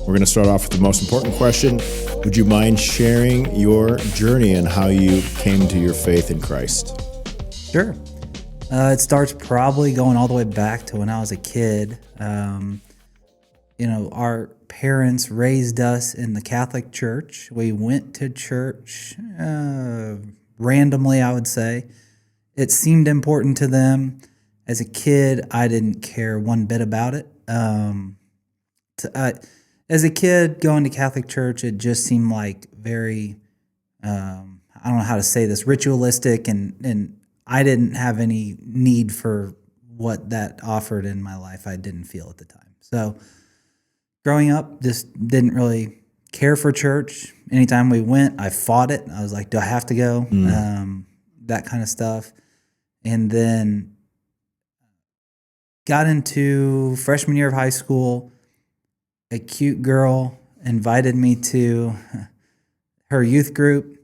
We're going to start off with the most important question. Would you mind sharing your journey and how you came to your faith in Christ? Sure. It starts probably going all the way back to when I was a kid. Our parents raised us in the Catholic Church. We went to church randomly, I would say. It seemed important to them. As a kid, I didn't care one bit about it. As a kid, going to Catholic Church, it just seemed like very, I don't know how to say this, ritualistic, and I didn't have any need for what that offered in my life. I didn't feel at the time. So growing up, just didn't really care for church. Anytime we went, I fought it. I was like, do I have to go? That kind of stuff. And then got into freshman year of high school. A cute girl invited me to her youth group.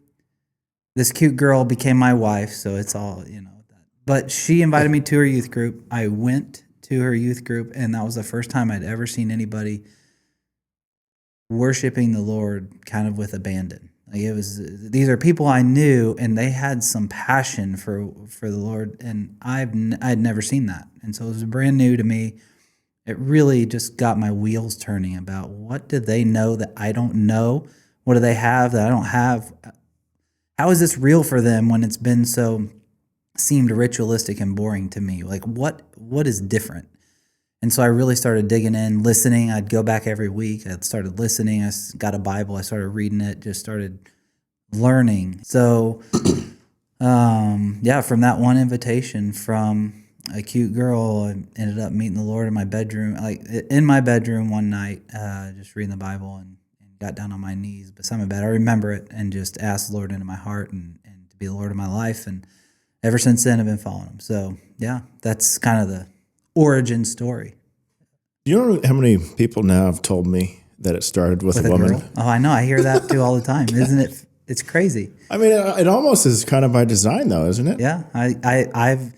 This cute girl became my wife, so it's all, But she invited me to her youth group. I went to her youth group, and that was the first time I'd ever seen anybody worshiping the Lord kind of with abandon. Like these are people I knew, and they had some passion for the Lord, and I'd never seen that. And so it was brand new to me. It really just got my wheels turning about what do they know that I don't know? What do they have that I don't have? How is this real for them when it's been seemed ritualistic and boring to me? Like what is different? And so I really started digging in, listening. I'd go back every week. I started listening. I got a Bible. I started reading it, just started learning. So, from that one invitation from a cute girl, I ended up meeting the Lord in my bedroom. Like in my bedroom one night, just reading the Bible and got down on my knees beside my bed. I remember it and just asked the Lord into my heart and to be the Lord of my life. And ever since then, I've been following him. So, that's kind of the origin story. Do you know how many people now have told me that it started with a woman? Girl? Oh, I know. I hear that too all the time. Isn't it? It's crazy. I mean, it almost is kind of by design, though, isn't it? Yeah. I've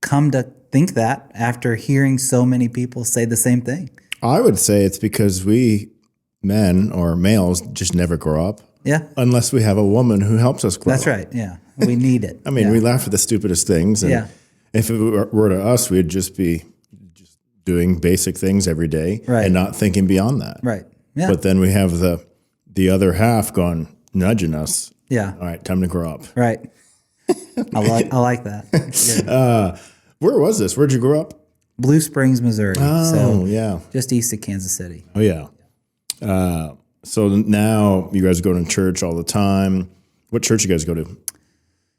come to think that after hearing so many people say the same thing. I would say it's because we men or males just never grow up. Yeah. Unless we have a woman who helps us grow up. That's right. Yeah. We need it. I mean, we laugh at the stupidest things. And if it were to us, we'd just be doing basic things every day and not thinking beyond that. Right. Yeah. But then we have the other half nudging us. Yeah. All right, time to grow up. Right. I like that. Where was this? Where'd you grow up? Blue Springs, Missouri. Oh, yeah. Just east of Kansas City. Oh, yeah. So now you guys go to church all the time. What church you guys go to?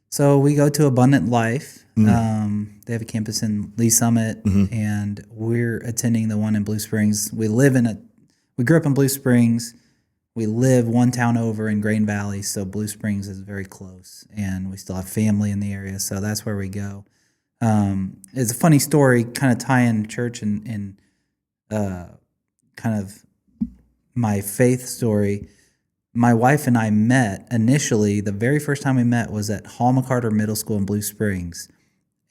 So we go to Abundant Life. They have a campus in Lee Summit, and we're attending the one in Blue Springs. We grew up in Blue Springs. We live one town over in Grain Valley, so Blue Springs is very close, and we still have family in the area, so that's where we go. It's a funny story, kind of tying church and kind of my faith story. My wife and I met initially, the very first time we met was at Hall McCarter Middle School in Blue Springs.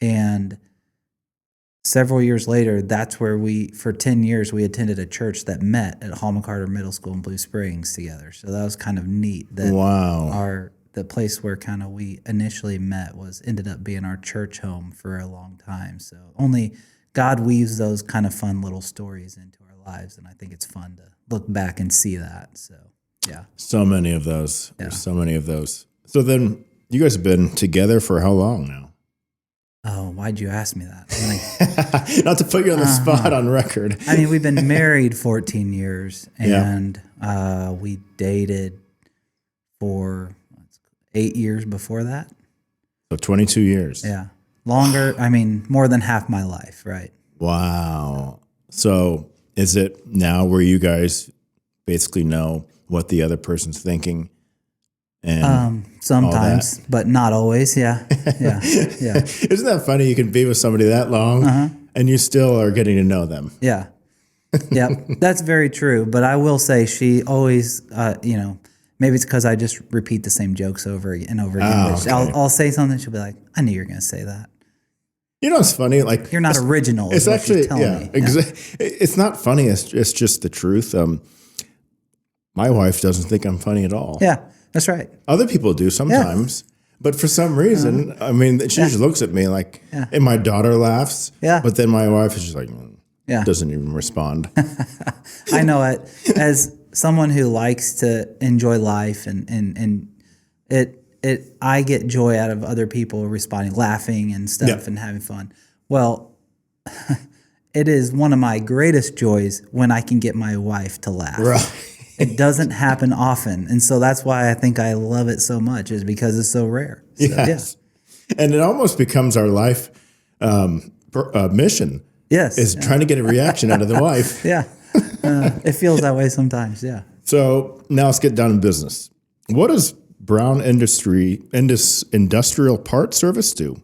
And several years later, that's where for 10 years, we attended a church that met at Hall McCarter Middle School in Blue Springs together. So that was kind of neat. The place where kind of we initially met ended up being our church home for a long time. So only God weaves those kind of fun little stories into our lives. And I think it's fun to look back and see that. So, yeah. So many of those. Yeah. There's so many of those. So then you guys have been together for how long now? Oh, why'd you ask me that? Not to put you on the spot on record. I mean, we've been married 14 years, and we dated for 8 years before that. So 22 years. Yeah. Longer, I mean, more than half my life, right? Wow. So is it now where you guys basically know what the other person's thinking? And sometimes, but not always. Yeah. Yeah. Isn't that funny? You can be with somebody that long and you still are getting to know them. Yeah. Yeah. That's very true. But I will say she always, maybe it's because I just repeat the same jokes over and over again. Oh, okay. I'll say something. She'll be like, I knew you were going to say that. You know, it's funny. Like you're not original. It's actually, me. It's not funny. It's just the truth. my wife doesn't think I'm funny at all. Yeah, that's right. Other people do sometimes, but for some reason, I mean, she just looks at me like, and my daughter laughs, but then my wife is just like, doesn't even respond. I know it as someone who likes to enjoy life, and I get joy out of other people responding, laughing and stuff, and having fun. Well, it is one of my greatest joys when I can get my wife to laugh. Right. It doesn't happen often, and so that's why I think I love it so much, is because it's so rare. So, yes, and it almost becomes our life mission. Yes, is trying to get a reaction out of the wife. It feels that way sometimes. Yeah. So now let's get down to business. What does Brown Industrial Part Service do?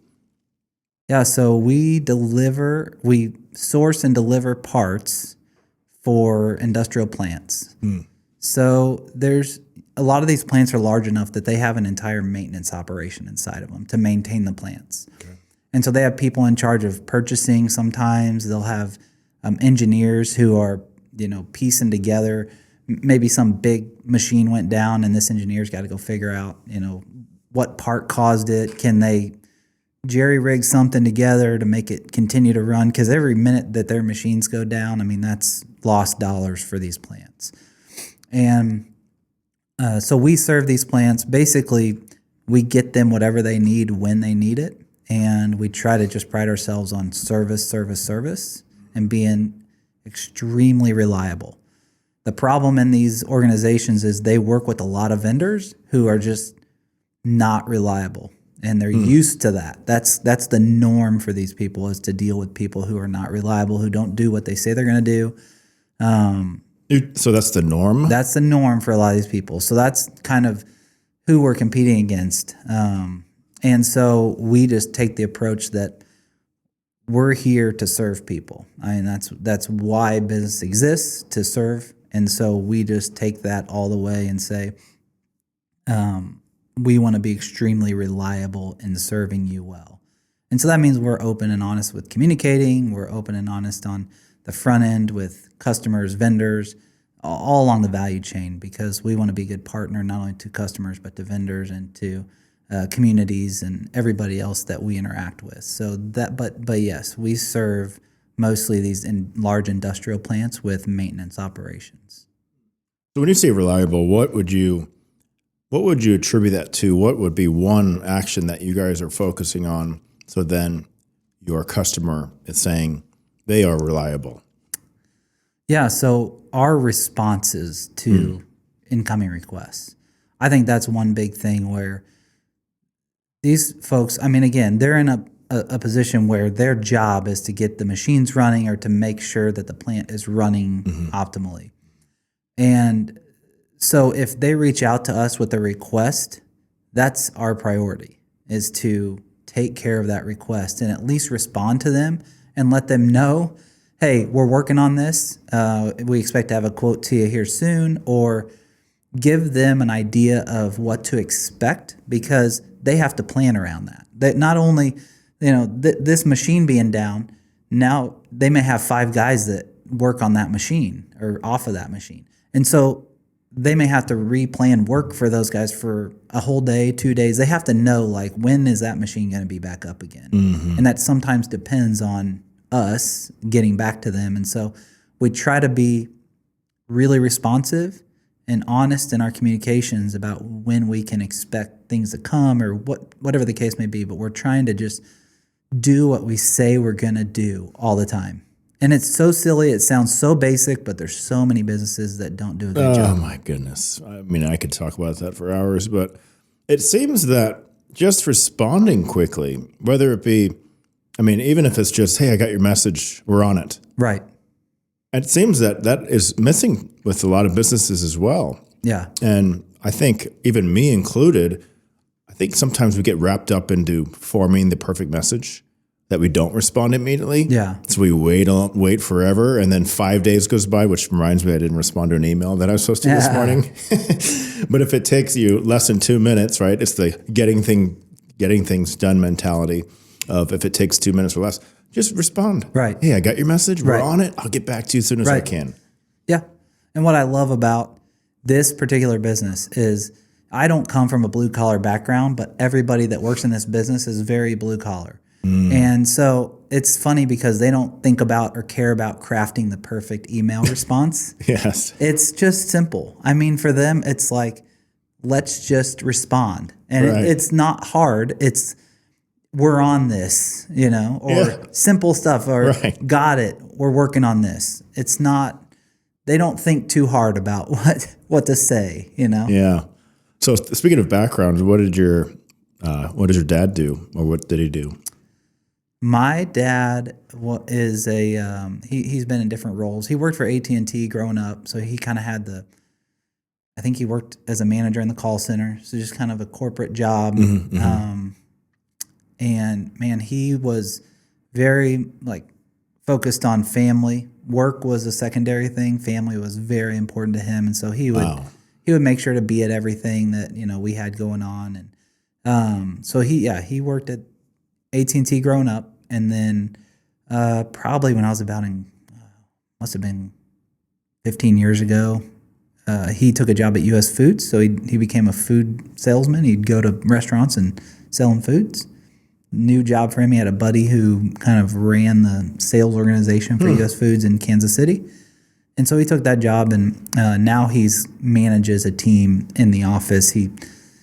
Yeah, so we source and deliver parts for industrial plants. So there's a lot of these plants are large enough that they have an entire maintenance operation inside of them to maintain the plants. Okay. And so they have people in charge of purchasing. Sometimes they'll have engineers who are, piecing together. Maybe some big machine went down and this engineer's got to go figure out, what part caused it. Can they jerry-rig something together to make it continue to run? Because every minute that their machines go down, I mean, that's lost dollars for these plants. And so we serve these plants. Basically, we get them whatever they need when they need it. And we try to just pride ourselves on service, and being extremely reliable. The problem in these organizations is they work with a lot of vendors who are just not reliable. And they're used to that. That's the norm for these people, is to deal with people who are not reliable, who don't do what they say they're going to do. So that's the norm? That's the norm for a lot of these people. So that's kind of who we're competing against. And so we just take the approach that we're here to serve people. I mean, that's why business exists, to serve. And so we just take that all the way and say, we want to be extremely reliable in serving you well. And so that means we're open and honest with communicating. We're open and honest on the front end with customers, vendors, all along the value chain, because we want to be a good partner, not only to customers, but to vendors and to communities and everybody else that we interact with. So but yes, we serve mostly these large industrial plants with maintenance operations. So when you say reliable, what would you attribute that to? What would be one action that you guys are focusing on, so then your customer is saying they are reliable? Yeah, so our responses to incoming requests. I think that's one big thing where these folks, I mean, again, they're in a position where their job is to get the machines running or to make sure that the plant is running optimally. And so if they reach out to us with a request, that's our priority, is to take care of that request and at least respond to them and let them know, hey, we're working on this. We expect to have a quote to you here soon, or give them an idea of what to expect, because they have to plan around that. That not only, this machine being down, now they may have 5 guys that work on that machine or off of that machine. And so they may have to replan work for those guys for a whole day, 2 days. They have to know, like, when is that machine going to be back up again? And that sometimes depends on us getting back to them. And so we try to be really responsive and honest in our communications about when we can expect things to come, or whatever the case may be. But we're trying to just do what we say we're going to do all the time. And it's so silly. It sounds so basic, but there's so many businesses that don't do a good job. Oh, my goodness. I mean, I could talk about that for hours, but it seems that just responding quickly, whether it be, I mean, even if it's just, hey, I got your message, we're on it. Right. It seems that is missing with a lot of businesses as well. Yeah. And I think, even me included, I think sometimes we get wrapped up into forming the perfect message that we don't respond immediately. Yeah. So we wait forever, and then 5 days goes by, which reminds me I didn't respond to an email that I was supposed to this morning. But if it takes you less than 2 minutes, right? It's the getting things done mentality of, if it takes 2 minutes or less, just respond. Right. Hey, I got your message. We're on it. I'll get back to you as soon as I can. Yeah. And what I love about this particular business is, I don't come from a blue collar background, but everybody that works in this business is very blue collar. And so it's funny because they don't think about or care about crafting the perfect email response. Yes. It's just simple. I mean, for them, it's like, let's just respond. And Right. it's not hard. It's, we're on this, or simple stuff, or got it, we're working on this. It's not, they don't think too hard about what to say, Yeah. So speaking of backgrounds, what did your dad do, or what did he do? My dad is he's been in different roles. He worked for AT&T growing up, so he kind of had I think he worked as a manager in the call center, so just kind of a corporate job. And man, he was very focused on family. Work was a secondary thing. Family was very important to him, and so he would make sure to be at everything that we had going on. And so he worked at AT&T growing up, and then probably when I was about must have been 15 years ago, he took a job at U.S. Foods. So he became a food salesman. He'd go to restaurants and sell them foods. New job for him. He had a buddy who kind of ran the sales organization for U.S. Foods in Kansas City. And so he took that job, and now he's manages a team in the office. He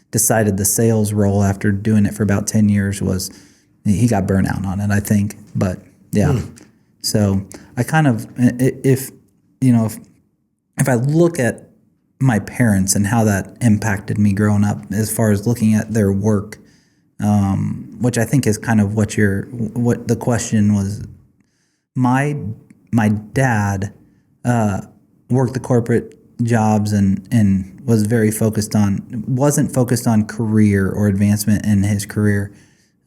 decided the sales role after doing it for about 10 years he got burnt out on it, I think. But yeah, so I kind of, if I look at my parents and how that impacted me growing up, as far as looking at their work, which I think is kind of what the question was. My dad worked the corporate jobs and was very wasn't focused on career or advancement in his career,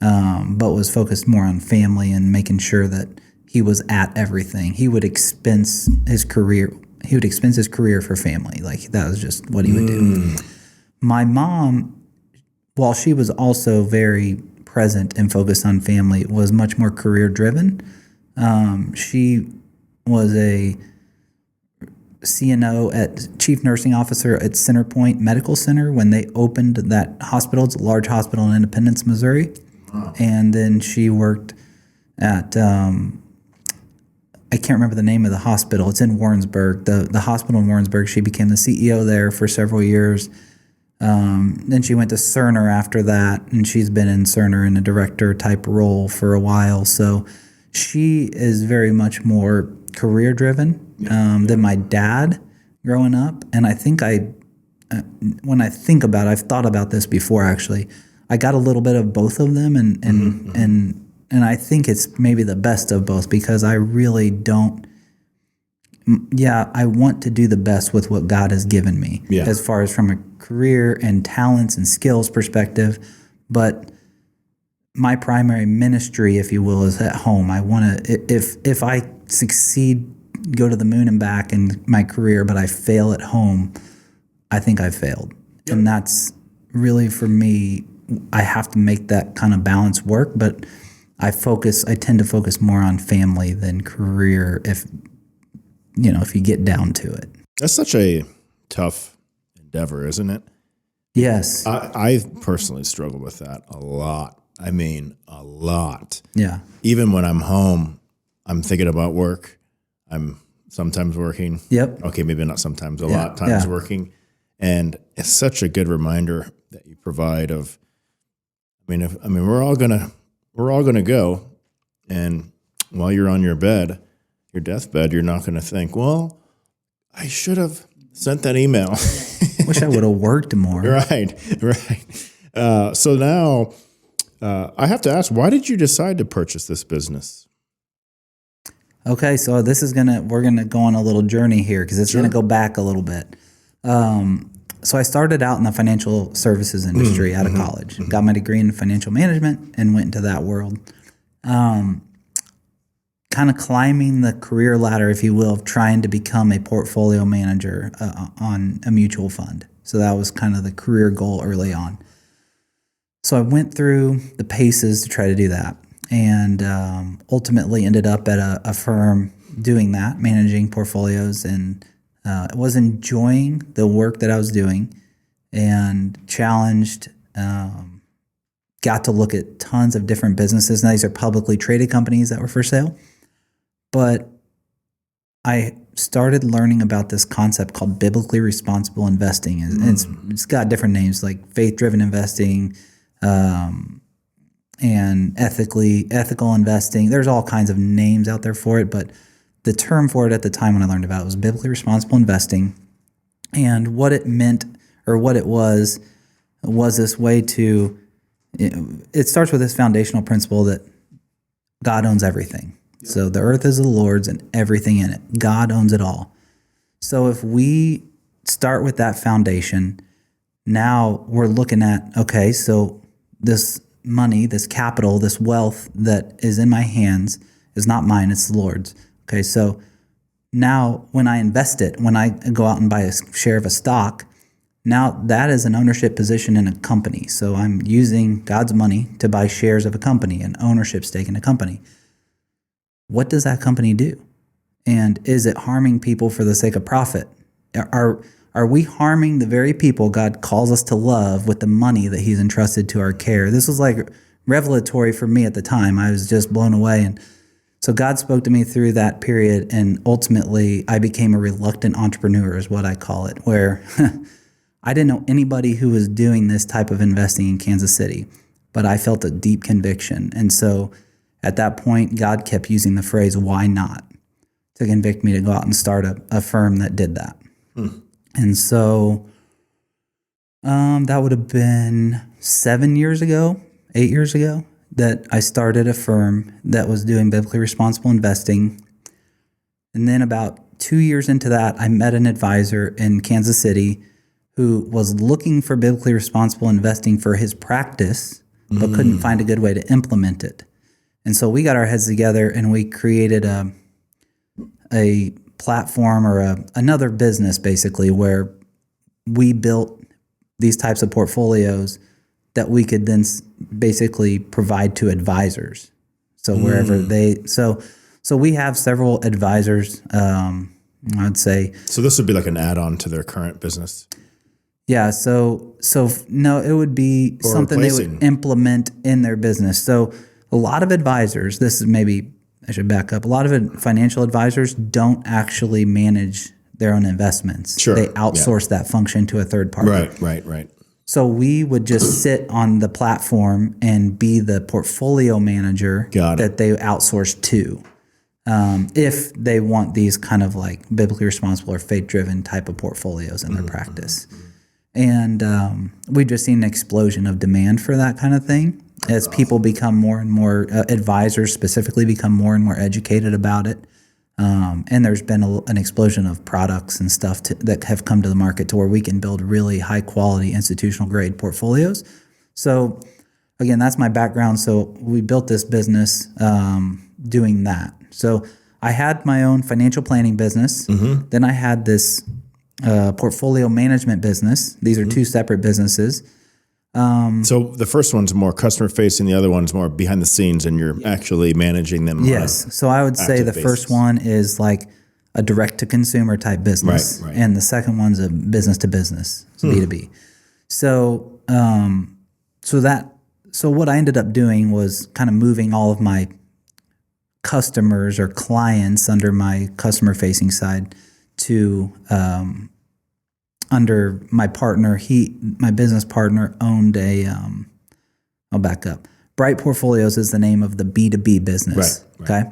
but was focused more on family and making sure that he was at everything. He would expense his career. He would expense his career for family. That was just what he would do. My mom, while she was also very present and focused on family, was much more career driven. She was a CNO Chief Nursing Officer at Centerpoint Medical Center when they opened that hospital. It's a large hospital in Independence, Missouri. Wow. And then she worked at, I can't remember the name of the hospital. It's in Warrensburg. The hospital in Warrensburg. She became the CEO there for several years. Then she went to Cerner after that, and she's been in Cerner in a director type role for a while. So she is very much more career driven than my dad growing up. And I think when I think about it, I've thought about this before actually. I got a little bit of both of them, and I think it's maybe the best of both, because I really don't. Yeah, I want to do the best with what God has given me, as far as from a career and talents and skills perspective. But my primary ministry, if you will, is at home. I want to, if I succeed, go to the moon and back in my career, but I fail at home, I think I failed. Yep. And that's really, for me, I have to make that kind of balance work. But I tend to focus more on family than career, if you get down to it. That's such a tough endeavor, isn't it? Yes. I personally struggle with that a lot. I mean, a lot. Yeah. Even when I'm home, I'm thinking about work. I'm sometimes working. Yep. Okay, maybe not sometimes, a lot of times working. And it's such a good reminder that you provide of, we're all gonna go, and while you're on your deathbed, you're not gonna think, well, I should have sent that email. Wish I would have worked more. Right. So now I have to ask, why did you decide to purchase this business? Okay, so we're gonna go on a little journey here, because it's gonna go back a little bit. So I started out in the financial services industry out of college. Got my degree in financial management and went into that world. Kind of climbing the career ladder, if you will, of trying to become a portfolio manager on a mutual fund. So that was kind of the career goal early on. So I went through the paces to try to do that, and ultimately ended up at a firm doing that, managing portfolios, and I was enjoying the work that I was doing and challenged. Got to look at tons of different businesses. Now, these are publicly traded companies that were for sale. But I started learning about this concept called biblically responsible investing. And it's got different names like faith-driven investing, and ethical investing. There's all kinds of names out there for it, but the term for it at the time when I learned about it was biblically responsible investing. And what it meant, or what it was this way to, it starts with this foundational principle that God owns everything. Yeah. So the earth is the Lord's and everything in it. God owns it all. So if we start with that foundation, now we're looking at, okay, so this money, this capital, this wealth that is in my hands is not mine, it's the Lord's. Okay, so now when I invest it, when I go out and buy a share of a stock, now that is an ownership position in a company. So I'm using God's money to buy shares of a company, an ownership stake in a company. What does that company do? And is it harming people for the sake of profit? Are we harming the very people God calls us to love with the money that He's entrusted to our care? This was like revelatory for me at the time. I was just blown away. And so God spoke to me through that period, and ultimately I became a reluctant entrepreneur is what I call it, where I didn't know anybody who was doing this type of investing in Kansas City, but I felt a deep conviction. And so at that point, God kept using the phrase, why not, to convict me to go out and start a firm that did that. And so that would have been 8 years ago, that I started a firm that was doing biblically responsible investing. And then about 2 years into that, I met an advisor in Kansas City who was looking for biblically responsible investing for his practice, but couldn't find a good way to implement it. And so we got our heads together and we created a platform or another business basically where we built these types of portfolios that we could then basically provide to advisors. So wherever so we have several advisors, I'd say. So this would be like an add-on to their current business? Yeah. So no, it would be Or something replacing. they would implement in their business. So a lot of advisors, this is maybe, I should back up. A lot of financial advisors don't actually manage their own investments. Sure. They outsource that function to a third party. Right. So we would just sit on the platform and be the portfolio manager that they outsource to. If they want these kind of like biblically responsible or faith-driven type of portfolios in their practice. And we've just seen an explosion of demand for that kind of thing as people become more and more, advisors specifically become more and more educated about it. And there's been an explosion of products and stuff that have come to the market to where we can build really high quality institutional grade portfolios. So again, that's my background. So we built this business doing that. So I had my own financial planning business. Then I had this portfolio management business. These are two separate businesses. So the first one's more customer facing, the other one's more behind the scenes, and you're actually managing them. Yes. So I would say the first one is like a direct to consumer type business, Right. And the second one's a business to business, B2B. So, so what I ended up doing was kind of moving all of my customers or clients under my customer facing side to under my partner. My business partner owned I'll back up. Bright Portfolios is the name of the B2B business. Right. Okay.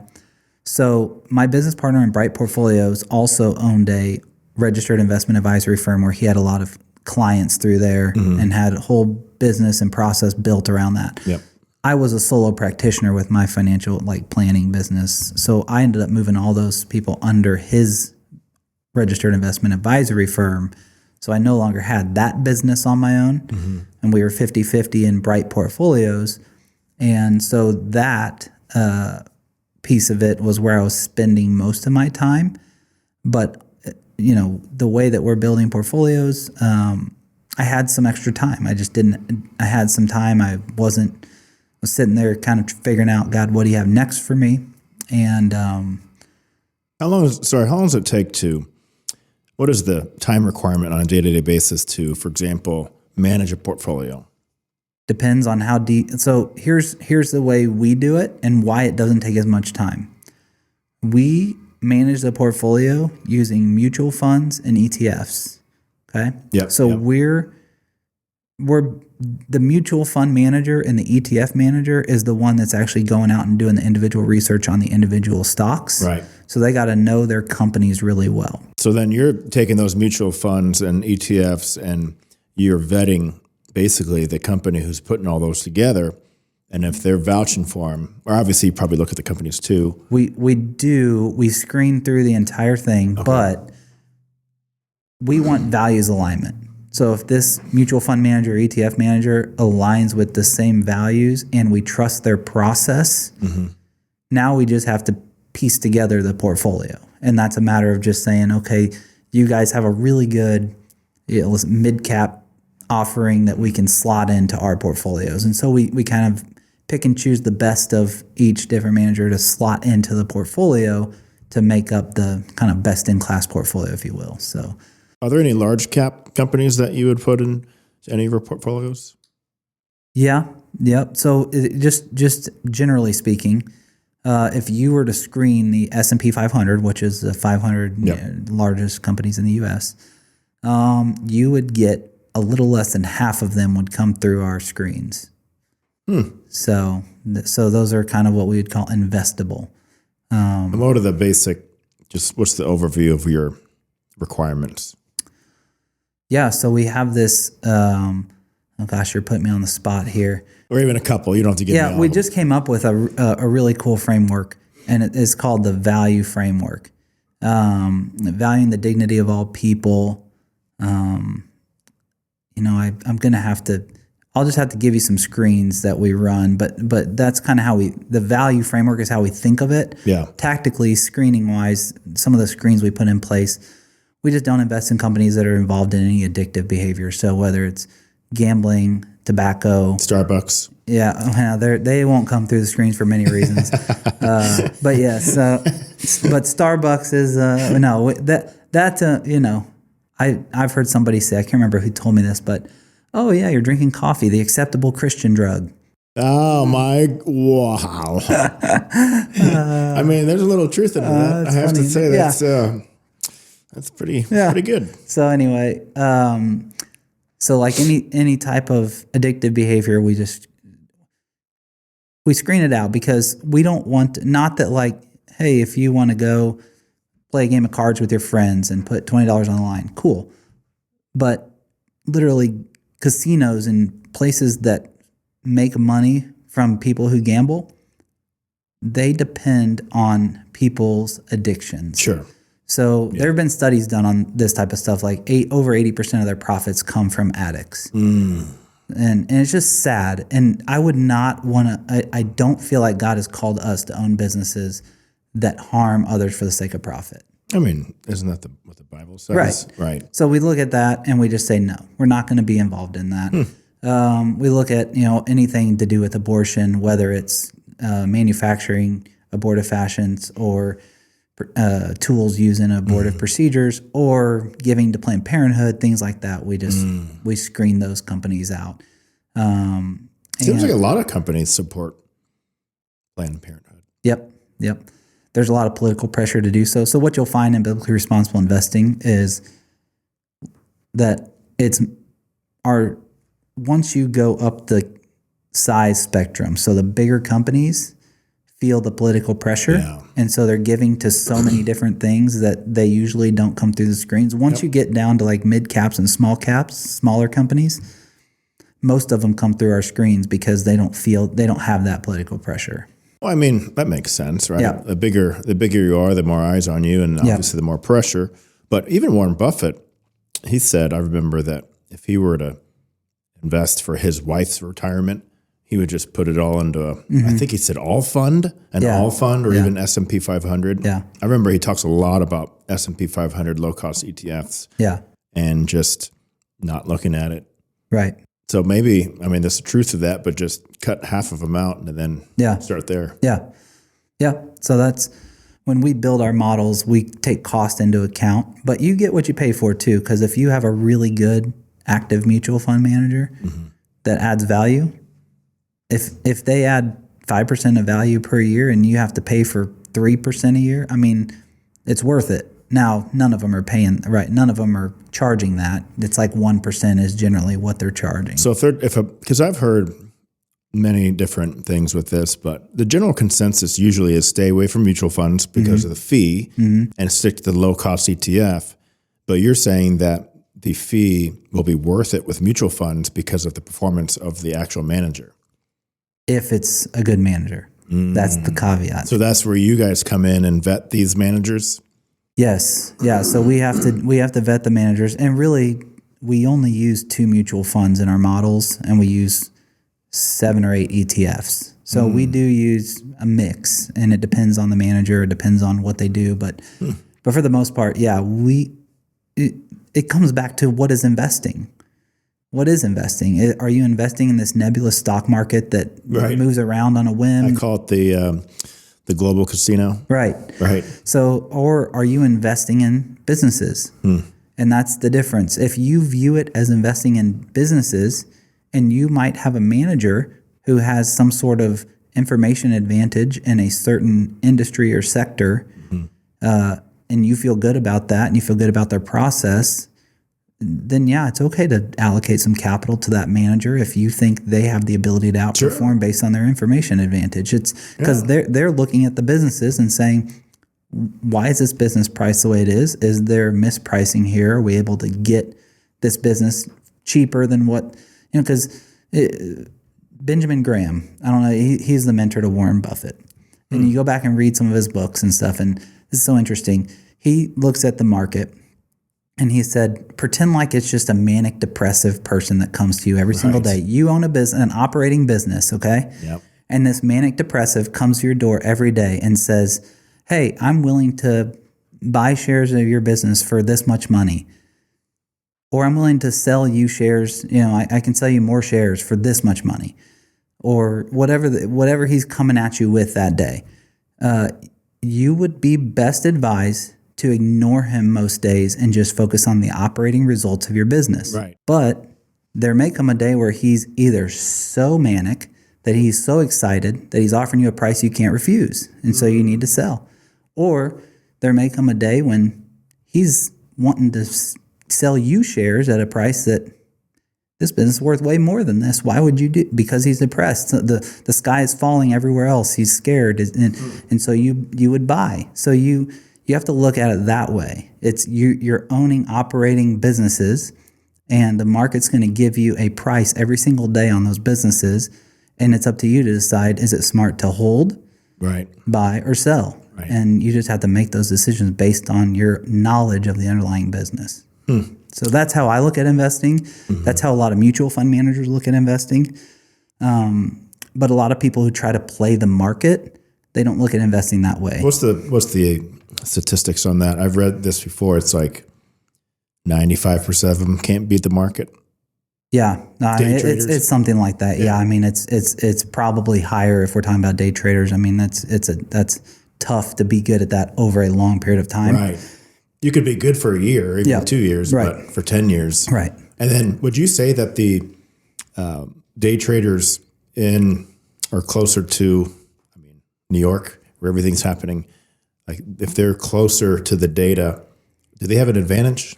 So my business partner in Bright Portfolios also owned a registered investment advisory firm where he had a lot of clients through there and had a whole business and process built around that. Yep. I was a solo practitioner with my financial planning business. So I ended up moving all those people under his registered investment advisory firm. So I no longer had that business on my own, and we were 50-50 in Bright Portfolios. And so that piece of it was where I was spending most of my time. But, the way that we're building portfolios, I had some extra time. I had some time. I was sitting there kind of figuring out, God, what do you have next for me? And how long does it take to What is the time requirement on a day-to-day basis to, for example, manage a portfolio? Depends on how deep. So here's the way we do it and why it doesn't take as much time. We manage the portfolio using mutual funds and ETFs. Okay. Yep. So yep. we're the mutual fund manager, and the ETF manager is the one that's actually going out and doing the individual research on the individual stocks. Right. So they got to know their companies really well. So then you're taking those mutual funds and ETFs and you're vetting basically the company who's putting all those together. And if they're vouching for them, or obviously you probably look at the companies too. We screen through the entire thing, but we want values alignment. So if this mutual fund manager, ETF manager aligns with the same values and we trust their process, now we just have to piece together the portfolio. And that's a matter of just saying, okay, you guys have a really good mid-cap offering that we can slot into our portfolios. And so we kind of pick and choose the best of each different manager to slot into the portfolio to make up the kind of best-in-class portfolio, if you will. So, are there any large cap companies that you would put in any of your portfolios? Yeah. Yep. So just generally speaking, if you were to screen the S&P 500, which is the 500 largest companies in the U.S., you would get a little less than half of them would come through our screens. So those are kind of what we would call investable. And what are the basic, just what's the overview of your requirements? Yeah, so we have this, oh gosh, you're putting me on the spot here. Or even a couple, you don't have to give me all we of them. just came up with a really cool framework, and it is called the value framework. Valuing the dignity of all people. I'm going to have to, I'll just have to give you some screens that we run, but that's kind of how the value framework is how we think of it. Yeah. Tactically, screening wise, some of the screens we put in place, we just don't invest in companies that are involved in any addictive behavior. So whether it's gambling, tobacco, Starbucks. Yeah, they won't come through the screens for many reasons. But yes, but Starbucks is no that I've heard somebody say, I can't remember who told me this, but oh yeah, you're drinking coffee, the acceptable Christian drug. Oh my! Wow. I mean, there's a little truth in that. I have to say that's pretty good. So anyway, so like any type of addictive behavior, we screen it out because we don't want not that like, hey, if you want to go play a game of cards with your friends and put $20 on the line, cool. But literally casinos and places that make money from people who gamble, they depend on people's addictions. Sure. So there have been studies done on this type of stuff, like over 80% of their profits come from addicts. And it's just sad. And I would not want to, I don't feel like God has called us to own businesses that harm others for the sake of profit. I mean, isn't that what the Bible says? Right. So we look at that and we just say, no, we're not going to be involved in that. We look at, anything to do with abortion, whether it's manufacturing abortive fashions or tools used in abortive procedures or giving to Planned Parenthood, things like that. We just, we screen those companies out. Seems like a lot of companies support Planned Parenthood. Yep. There's a lot of political pressure to do so. So what you'll find in biblically responsible investing is that once you go up the size spectrum, so the bigger companies feel the political pressure, and so they're giving to so many different things that they usually don't come through the screens. Once you get down to like mid caps and small caps, smaller companies, most of them come through our screens because they don't have that political pressure. Well, I mean, that makes sense, right? Yeah. The bigger you are, the more eyes on you, and obviously the more pressure. But even Warren Buffett, he said, I remember that if he were to invest for his wife's retirement, he would just put it all into I think he said all fund or even S&P 500. Yeah. I remember he talks a lot about S&P 500 low-cost ETFs. Yeah. And just not looking at it. Right. So maybe, I mean, there's the truth to that, but just cut half of them out and then start there. Yeah. So when we build our models, we take cost into account, but you get what you pay for too. Because if you have a really good active mutual fund manager that adds value, if they add 5% of value per year and you have to pay for 3% a year, I mean, it's worth it. Now, none of them are paying, right? None of them are charging that. It's like 1% is generally what they're charging. So because I've heard many different things with this, but the general consensus usually is stay away from mutual funds because of the fee and stick to the low cost ETF. But you're saying that the fee will be worth it with mutual funds because of the performance of the actual manager. If it's a good manager, that's the caveat. So that's where you guys come in and vet these managers? Yes. Yeah. So we have to vet the managers, and really we only use 2 mutual funds in our models, and we use 7 or 8 ETFs. So we do use a mix, and it depends on the manager. It depends on what they do. But for the most part, yeah, it comes back to what is investing. What is investing? Are you investing in this nebulous stock market that moves around on a whim? I call it the global casino. Right. So, or are you investing in businesses? And that's the difference. If you view it as investing in businesses, and you might have a manager who has some sort of information advantage in a certain industry or sector, and you feel good about that, and you feel good about their process, then yeah, it's okay to allocate some capital to that manager if you think they have the ability to outperform based on their information advantage. It's because they're looking at the businesses and saying, why is this business priced the way it is? Is there mispricing here? Are we able to get this business cheaper than what, because Benjamin Graham, I don't know, he's the mentor to Warren Buffett. And you go back and read some of his books and stuff, and this is so interesting. He looks at the market, and he said, pretend like it's just a manic depressive person that comes to you every single day. You own a business, an operating business, okay? Yep. And this manic depressive comes to your door every day and says, hey, I'm willing to buy shares of your business for this much money. Or I'm willing to sell you shares, I can sell you more shares for this much money. Or whatever he's coming at you with that day. You would be best advised to ignore him most days and just focus on the operating results of your business. Right. But there may come a day where he's either so manic that he's so excited that he's offering you a price you can't refuse, and so you need to sell. Or there may come a day when he's wanting to sell you shares at a price that this business is worth way more than this. Why would you do? Because he's depressed. The sky is falling everywhere else. He's scared, and so you would buy. So you have to look at it that way. It's you're owning operating businesses, and the market's going to give you a price every single day on those businesses, and it's up to you to decide, is it smart to hold, buy, or sell? Right. And you just have to make those decisions based on your knowledge of the underlying business. So that's how I look at investing. That's how a lot of mutual fund managers look at investing. But a lot of people who try to play the market, they don't look at investing that way. What's the statistics on that? I've read this before. It's like 95% of them can't beat the market. Yeah, it's something like that. Yeah, I mean it's probably higher if we're talking about day traders. I mean that's tough to be good at that over a long period of time. Right. You could be good for a year, even 2 years, but for 10 years. Right. And then would you say that the day traders are closer to, New York, where everything's happening? Like if they're closer to the data, do they have an advantage?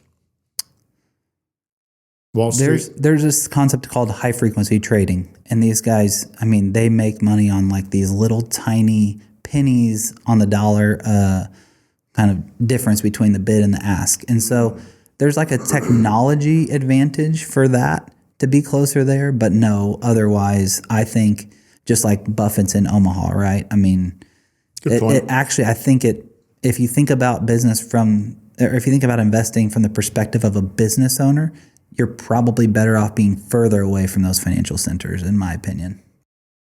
Wall Street? There's this concept called high frequency trading. And these guys, they make money on like these little tiny pennies on the dollar kind of difference between the bid and the ask. And so there's like a technology advantage for that to be closer there, but no, otherwise I think just like Buffett's in Omaha, right? Good point. If you think about if you think about investing from the perspective of a business owner, you're probably better off being further away from those financial centers, in my opinion.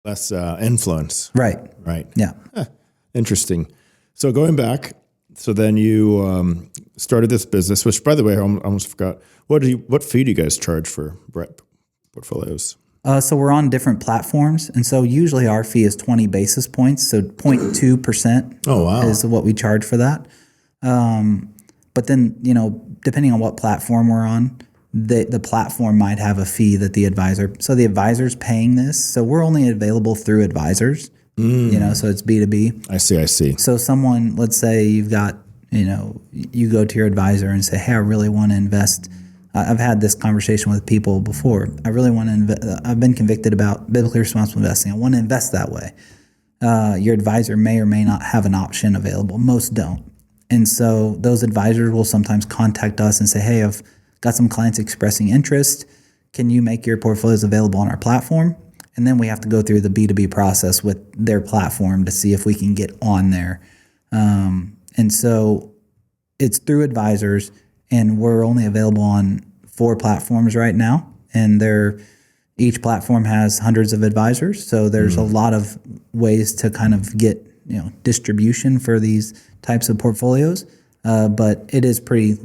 Less influence. Right. Yeah. Interesting. So going back, so then you started this business, which, by the way, I almost forgot. What fee do you guys charge for Brett portfolios? So we're on different platforms, and so usually our fee is 20 basis points, so 0.2%. Oh, wow. Is what we charge for that. But then, depending on what platform we're on, the platform might have a fee that the advisor. So the advisor's paying this. So we're only available through advisors. So it's B2B. I see. So someone, let's say you've got, you go to your advisor and say, hey, I really want to invest. I've had this conversation with people before. I really want to invest. I've been convicted about biblically responsible investing. I want to invest that way. Your advisor may or may not have an option available. Most don't. And so those advisors will sometimes contact us and say, hey, I've got some clients expressing interest. Can you make your portfolios available on our platform? And then we have to go through the B2B process with their platform to see if we can get on there. And so it's through advisors, and we're only available on 4 platforms right now. And each platform has hundreds of advisors. So there's a lot of ways to kind of get, distribution for these types of portfolios. But it is pretty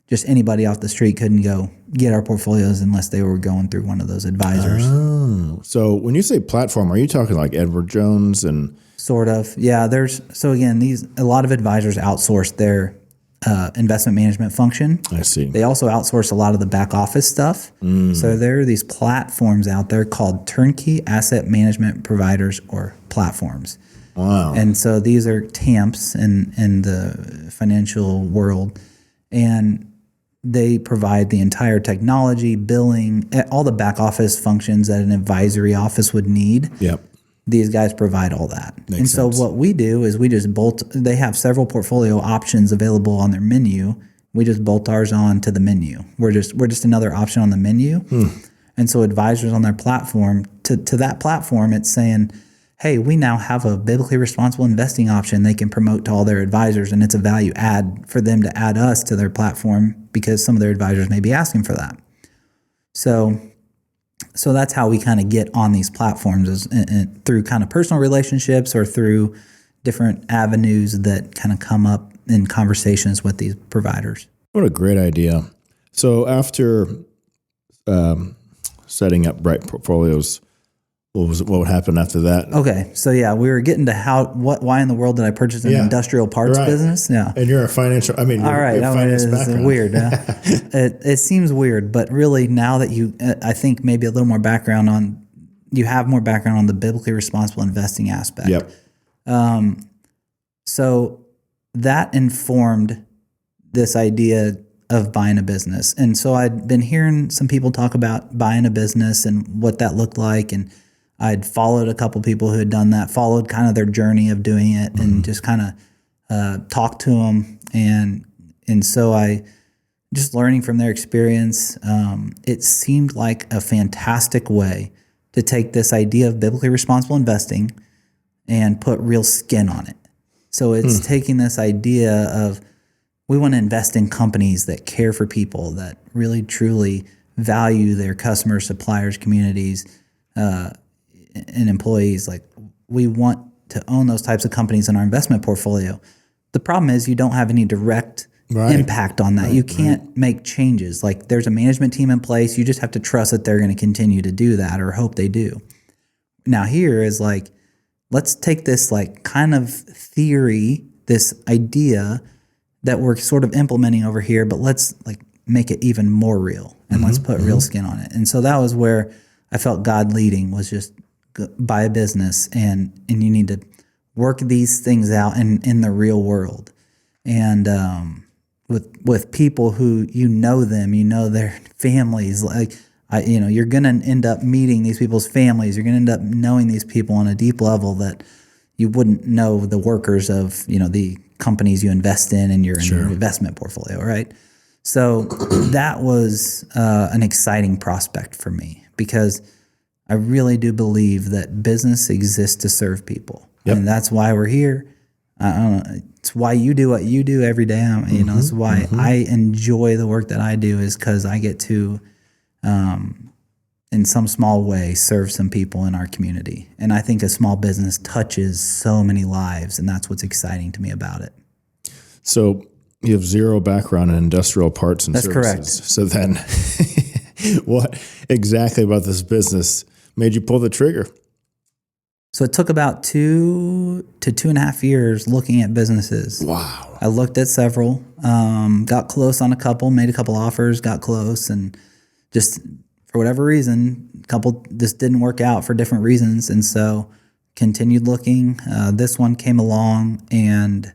just anybody off the street couldn't go get our portfolios unless they were going through one of those advisors. Oh, so when you say platform, are you talking like Edward Jones and? Sort of, yeah. So again, a lot of advisors outsource their investment management function. I see. They also outsource a lot of the back office stuff. So there are these platforms out there called turnkey asset management providers or platforms. Wow. And so these are TAMPs in the financial world, and they provide the entire technology, billing, all the back office functions that an advisory office would need. Yep. These guys provide all that. Makes sense. So what we do is we just they have several portfolio options available on their menu. We just bolt ours on to the menu. We're just another option on the menu. And so advisors on their platform, to that platform, it's saying, hey, we now have a biblically responsible investing option they can promote to all their advisors, and it's a value add for them to add us to their platform because some of their advisors may be asking for that. So that's how we kind of get on these platforms is through kind of personal relationships or through different avenues that kind of come up in conversations with these providers. What a great idea. So after setting up Bright Portfolios, what would happen after that? Okay, so yeah, we were getting to why in the world did I purchase an industrial parts business? Yeah, and you're a financial. All right, it's weird. It seems weird, but really now that I think maybe a little more background on, you have more background on the biblically responsible investing aspect. Yep. So that informed this idea of buying a business, and so I'd been hearing some people talk about buying a business and what that looked like, and I'd followed a couple people who had done that, followed kind of their journey of doing it, and just kind of talked to them. And so I, just learning from their experience, it seemed like a fantastic way to take this idea of biblically responsible investing and put real skin on it. So it's taking this idea of, we want to invest in companies that care for people, that really truly value their customers, suppliers, communities, and employees. Like, we want to own those types of companies in our investment portfolio. The problem is you don't have any direct impact on that. You can't make changes. Like, there's a management team in place. You just have to trust that they're going to continue to do that, or hope they do. Now here is like, let's take this like kind of theory, this idea that we're sort of implementing over here, but let's like make it even more real, and let's put real skin on it. And so that was where I felt God leading, was just buy a business, and you need to work these things out in the real world, and with people who them, their families. Like, you're going to end up meeting these people's families. You're going to end up knowing these people on a deep level that you wouldn't know the workers of the companies you invest in your investment portfolio, right? So that was an exciting prospect for me, because I really do believe that business exists to serve people. Yep. And that's why we're here. I don't know, it's why you do what you do every day. It's why I enjoy the work that I do, is because I get to, in some small way, serve some people in our community. And I think a small business touches so many lives, and that's what's exciting to me about it. So you have zero background in industrial parts and services. That's correct. So then What exactly about this business made you pull the trigger? So it took about 2 to 2.5 years looking at businesses. Wow. I looked at several, got close on a couple, made a couple offers, got close, and just for whatever reason, a couple just didn't work out for different reasons. And so continued looking. This one came along, and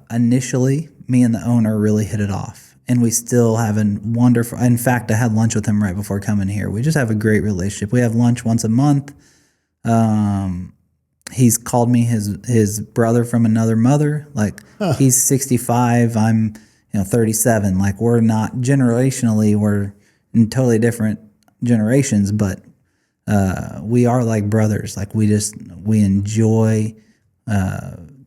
initially me and the owner really hit it off. And we still have a wonderful, in fact, I had lunch with him right before coming here. We just have a great relationship. We have lunch once a month. He's called me his brother from another mother. Like he's 65, I'm 37. Like we're not generationally, we're in totally different generations, but we are like brothers. Like we enjoy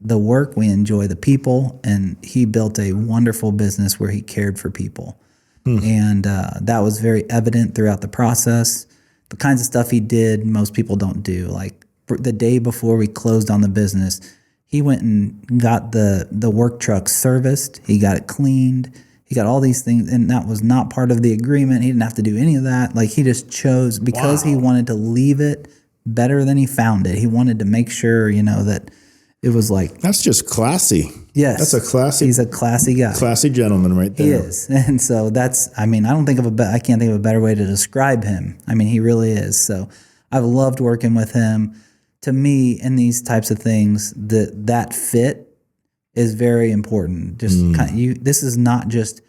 the work, we enjoy the people, and he built a wonderful business where he cared for people. And that was very evident throughout the process. The kinds of stuff he did, most people don't do. Like the day before we closed on the business, he went and got the work truck serviced. He got it cleaned. He got all these things, and that was not part of the agreement. He didn't have to do any of that. Like he just chose because he wanted to leave it better than he found it. He wanted to make sure, that it was like. That's just classy. Yes. That's a classy. He's a classy guy. Classy gentleman right there. He is. And so I can't think of a better way to describe him. I mean, he really is. So I've loved working with him. To me, in these types of things, that fit is very important. This is not just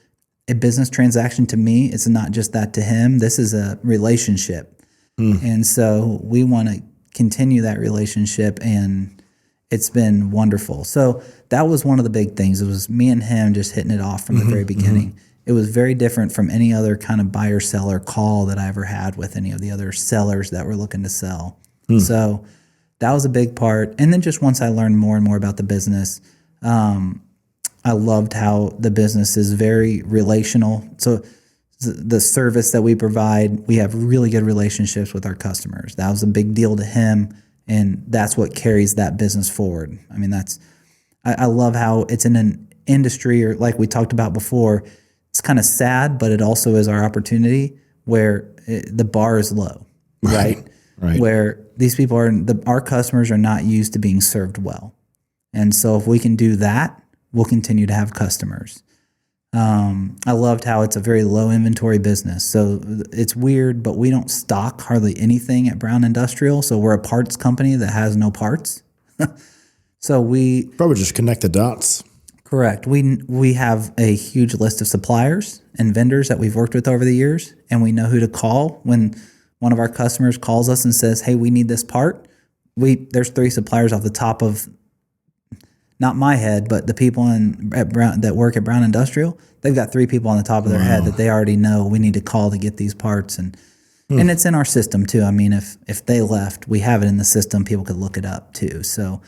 a business transaction to me. It's not just that to him. This is a relationship. And so we want to continue that relationship, and it's been wonderful. So that was one of the big things. It was me and him just hitting it off from the very beginning. It was very different from any other kind of buyer-seller call that I ever had with any of the other sellers that were looking to sell. So that was a big part. And then just once I learned more and more about the business, I loved how the business is very relational. So the service that we provide, we have really good relationships with our customers. That was a big deal to him, and that's what carries that business forward. I mean, I love how it's in an industry, or like we talked about before, it's kind of sad, but it also is our opportunity where the bar is low, right? Right. Where these people our customers are not used to being served well. And so if we can do that, we'll continue to have customers. I loved how it's a very low inventory business. So it's weird, but we don't stock hardly anything at Brown Industrial. So we're a parts company that has no parts. So we probably just connect the dots. Correct. We have a huge list of suppliers and vendors that we've worked with over the years, and we know who to call when one of our customers calls us and says, "Hey, we need this part." There's 3 suppliers off the top of not my head, but the people that work at Brown Industrial. They've got 3 people on the top of their head that they already know we need to call to get these parts, and it's in our system too. I mean, if they left, we have it in the system. People could look it up too. So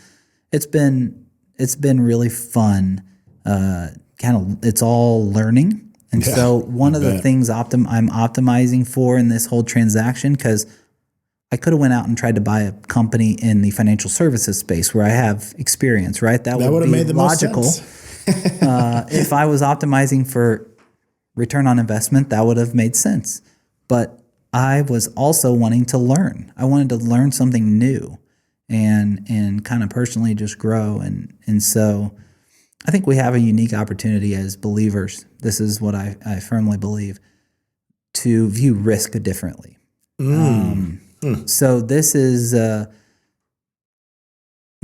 it's been really fun. It's all learning. And so one of the things I'm optimizing for in this whole transaction, because I could have went out and tried to buy a company in the financial services space where I have experience, right? That would have made the logical. Most sense. If I was optimizing for return on investment, that would have made sense. But I was also wanting to learn. I wanted to learn something new and kind of personally just grow. And so I think we have a unique opportunity as believers. This is what I firmly believe, to view risk differently. So this is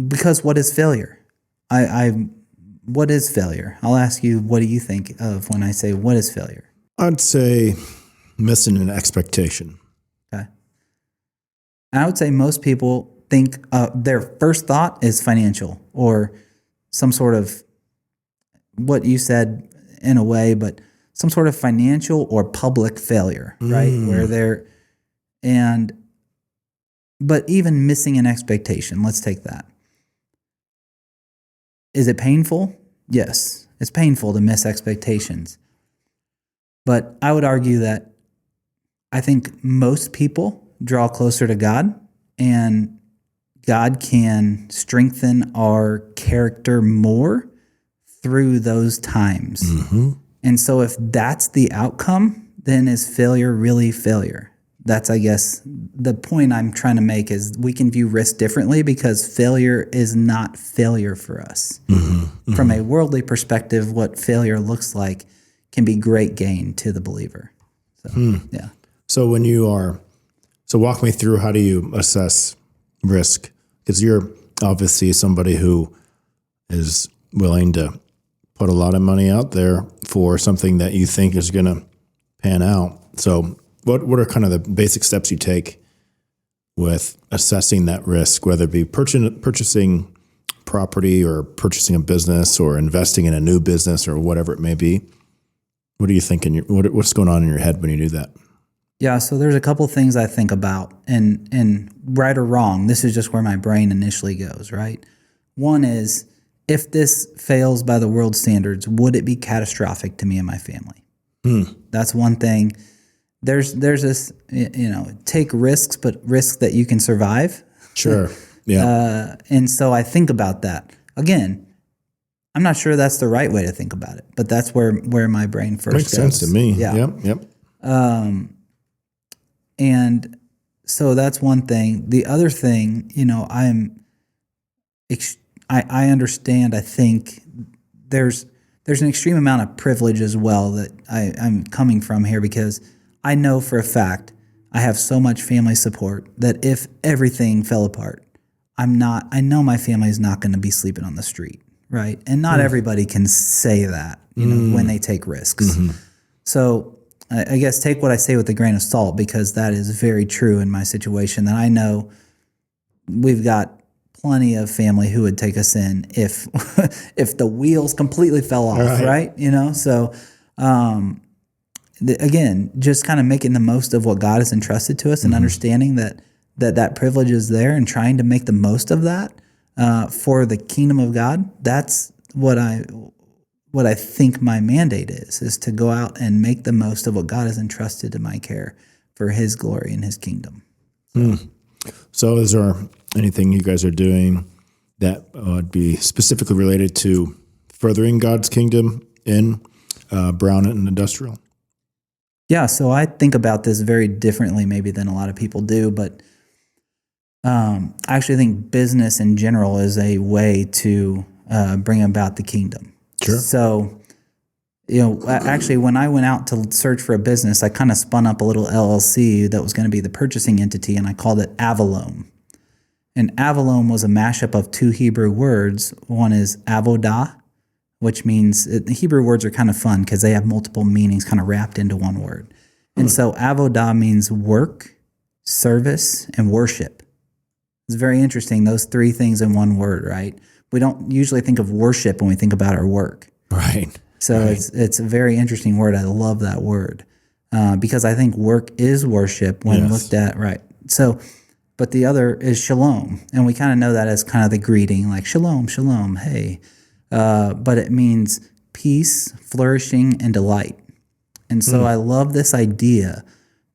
because what is failure? What is failure? I'll ask you, what do you think of when I say what is failure? I'd say missing an expectation. Okay. And I would say most people think their first thought is financial or some sort of what you said in a way, but some sort of financial or public failure, right? But even missing an expectation, let's take that. Is it painful? Yes, it's painful to miss expectations. But I would argue that I think most people draw closer to God, and God can strengthen our character more through those times. And so if that's the outcome, then is failure really failure? That's, I guess, the point I'm trying to make is we can view risk differently because failure is not failure for us. From a worldly perspective, what failure looks like can be great gain to the believer. So, yeah. So walk me through, how do you assess risk? Because you're obviously somebody who is willing to put a lot of money out there for something that you think is going to pan out. So what are kind of the basic steps you take with assessing that risk, whether it be purchasing property or purchasing a business or investing in a new business or whatever it may be? What are you thinking? What's going on in your head when you do that? Yeah, so there's a couple things I think about, and right or wrong, this is just where my brain initially goes, right? One is, if this fails by the world standards, would it be catastrophic to me and my family? That's one thing. There's this, take risks, but risks that you can survive. Sure. Yeah. And so I think about that. Again, I'm not sure that's the right way to think about it, but that's where my brain first Makes goes. sense to me. Yeah. Yep. And so that's one thing. The other thing, I understand. I think there's an extreme amount of privilege as well that I'm coming from here, because I know for a fact I have so much family support that if everything fell apart, I know my family is not going to be sleeping on the street, right? And not everybody can say that, when they take risks. So I guess take what I say with a grain of salt, because that is very true in my situation, that I know we've got plenty of family who would take us in if if the wheels completely fell off, right? So again, just kind of making the most of what God has entrusted to us and understanding that privilege is there and trying to make the most of that for the kingdom of God. That's what I think my mandate is to go out and make the most of what God has entrusted to my care for His glory and His kingdom. So is there anything you guys are doing that would be specifically related to furthering God's kingdom in Brown and Industrial? Yeah, so I think about this very differently maybe than a lot of people do, but I actually think business in general is a way to bring about the kingdom. Sure. So, actually, when I went out to search for a business, I kind of spun up a little LLC that was going to be the purchasing entity, and I called it Avalome. And Avalome was a mashup of two Hebrew words. One is avodah, which means the Hebrew words are kind of fun because they have multiple meanings kind of wrapped into one word. And so avodah means work, service, and worship. It's very interesting, those three things in one word, right? We don't usually think of worship when we think about our work. Right. So it's a very interesting word. I love that word because I think work is worship when looked at, right. So, but the other is shalom. And we kind of know that as kind of the greeting, like shalom, shalom, hey. But it means peace, flourishing, and delight. And so I love this idea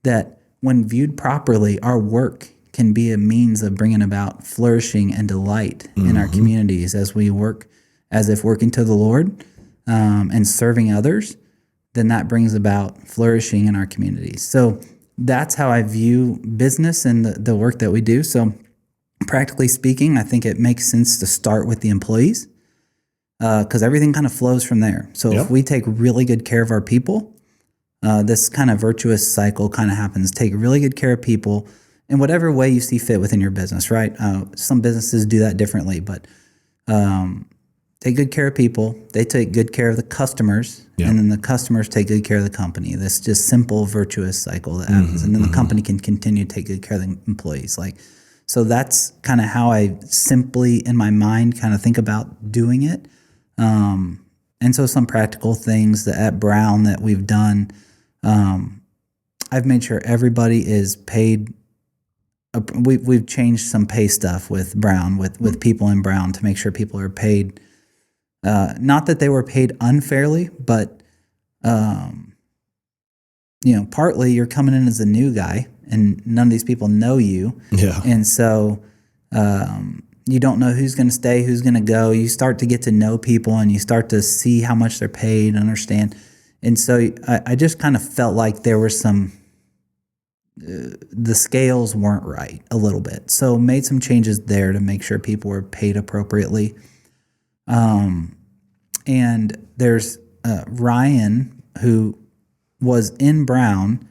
that when viewed properly, our work can be a means of bringing about flourishing and delight in our communities as we work as if working to the Lord and serving others, then that brings about flourishing in our communities. So that's how I view business and the work that we do. So practically speaking, I think it makes sense to start with the employees because everything kind of flows from there. So if we take really good care of our people, this kind of virtuous cycle kind of happens. Take really good care of people in whatever way you see fit within your business, right? Some businesses do that differently, but take good care of people. They take good care of the customers, and then the customers take good care of the company. This just simple virtuous cycle that happens, and then the company can continue to take good care of the employees. So that's kind of how I simply in my mind kind of think about doing it. And so some practical things that at Brown that we've done, I've made sure everybody is paid. We've changed some pay stuff with Brown, with people in Brown to make sure people are paid. Not that they were paid unfairly, but partly you're coming in as a new guy, and none of these people know you. Yeah, and so you don't know who's going to stay, who's going to go. You start to get to know people, and you start to see how much they're paid, and understand. And so I just kind of felt like there were some, the scales weren't right a little bit. So made some changes there to make sure people were paid appropriately. And there's Ryan, who was in Brown.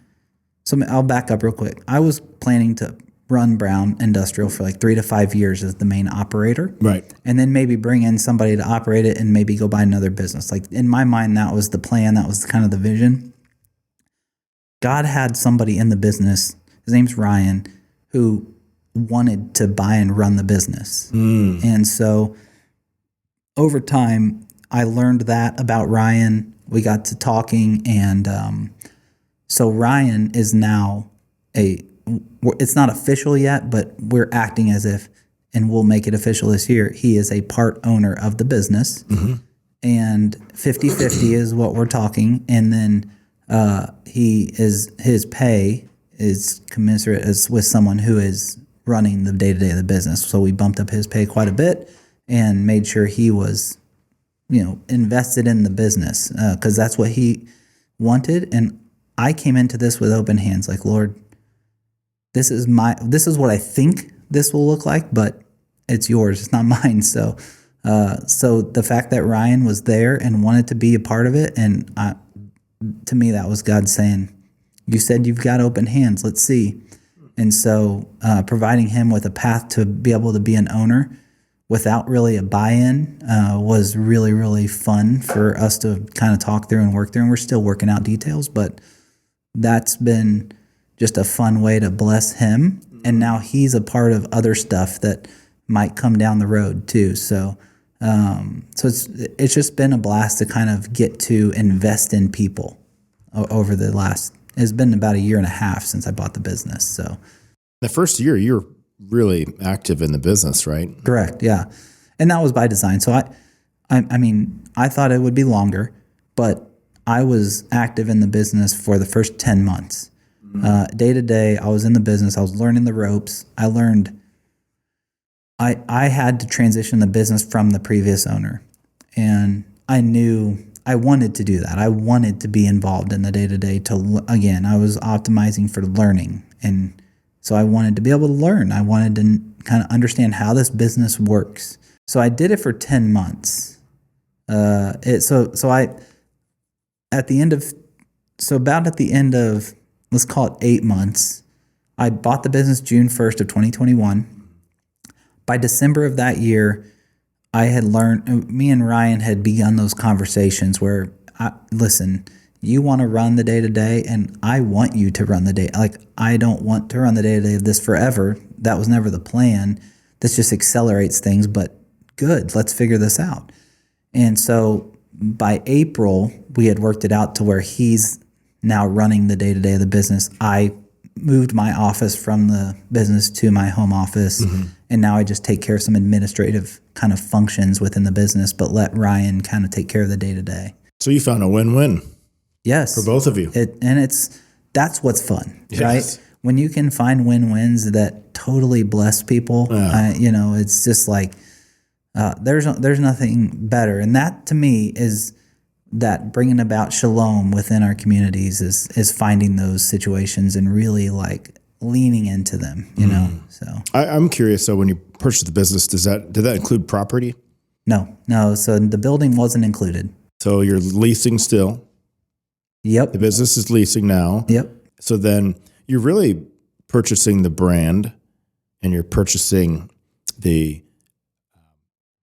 So I'll back up real quick. I was planning to run Brown Industrial for like 3 to 5 years as the main operator. Right. And then maybe bring in somebody to operate it and maybe go buy another business. Like in my mind, that was the plan. That was kind of the vision. God had somebody in the business, his name's Ryan, who wanted to buy and run the business. And so over time, I learned that about Ryan. We got to talking, and so Ryan is now it's not official yet, but we're acting as if, and we'll make it official this year, he is a part owner of the business. And 50-50 is what we're talking. And then his pay is commensurate with someone who is running the day-to-day of the business. So we bumped up his pay quite a bit and made sure he was, invested in the business, because that's what he wanted. And I came into this with open hands, like, Lord, this is what I think this will look like, but it's yours, it's not mine. So the fact that Ryan was there and wanted to be a part of it, and to me, that was God saying, you said you've got open hands, let's see. And so providing him with a path to be able to be an owner without really a buy-in was really, really fun for us to kind of talk through and work through. And we're still working out details, but that's been just a fun way to bless him. And now he's a part of other stuff that might come down the road too. So it's just been a blast to kind of get to invest in people over the last, it's been about 1.5 years since I bought the business. So the first year you're really active in the business, right? Correct. Yeah. And that was by design. So I mean, I thought it would be longer, but I was active in the business for the first 10 months. Day to day, I was in the business. I was learning the ropes. I had to transition the business from the previous owner. And I knew I wanted to do that. I wanted to be involved in the day to day again, I was optimizing for learning. And so I wanted to be able to learn. I wanted to kind of understand how this business works. So I did it for 10 months. About at the end of, let's call it 8 months, I bought the business June 1st of 2021. By December of that year, I had learned, me and Ryan had begun those conversations where, listen, you want to run the day-to-day, and I want you to run the day. Like, I don't want to run the day-to-day of this forever. That was never the plan. This just accelerates things, but good, let's figure this out. And so by April, we had worked it out to where he's now running the day-to-day of the business. I moved my office from the business to my home office, and now I just take care of some administrative kind of functions within the business, but let Ryan kind of take care of the day-to-day. So you found a win-win. Yes. For both of you. That's what's fun, yes. Right? When you can find win-wins that totally bless people, it's just like, there's nothing better. And that to me is that bringing about shalom within our communities is finding those situations and really like leaning into them, so. I'm curious. So when you purchased the business, did that include property? No. So the building wasn't included. So you're leasing still. Yep. The business is leasing now. Yep. So then you're really purchasing the brand, and you're purchasing the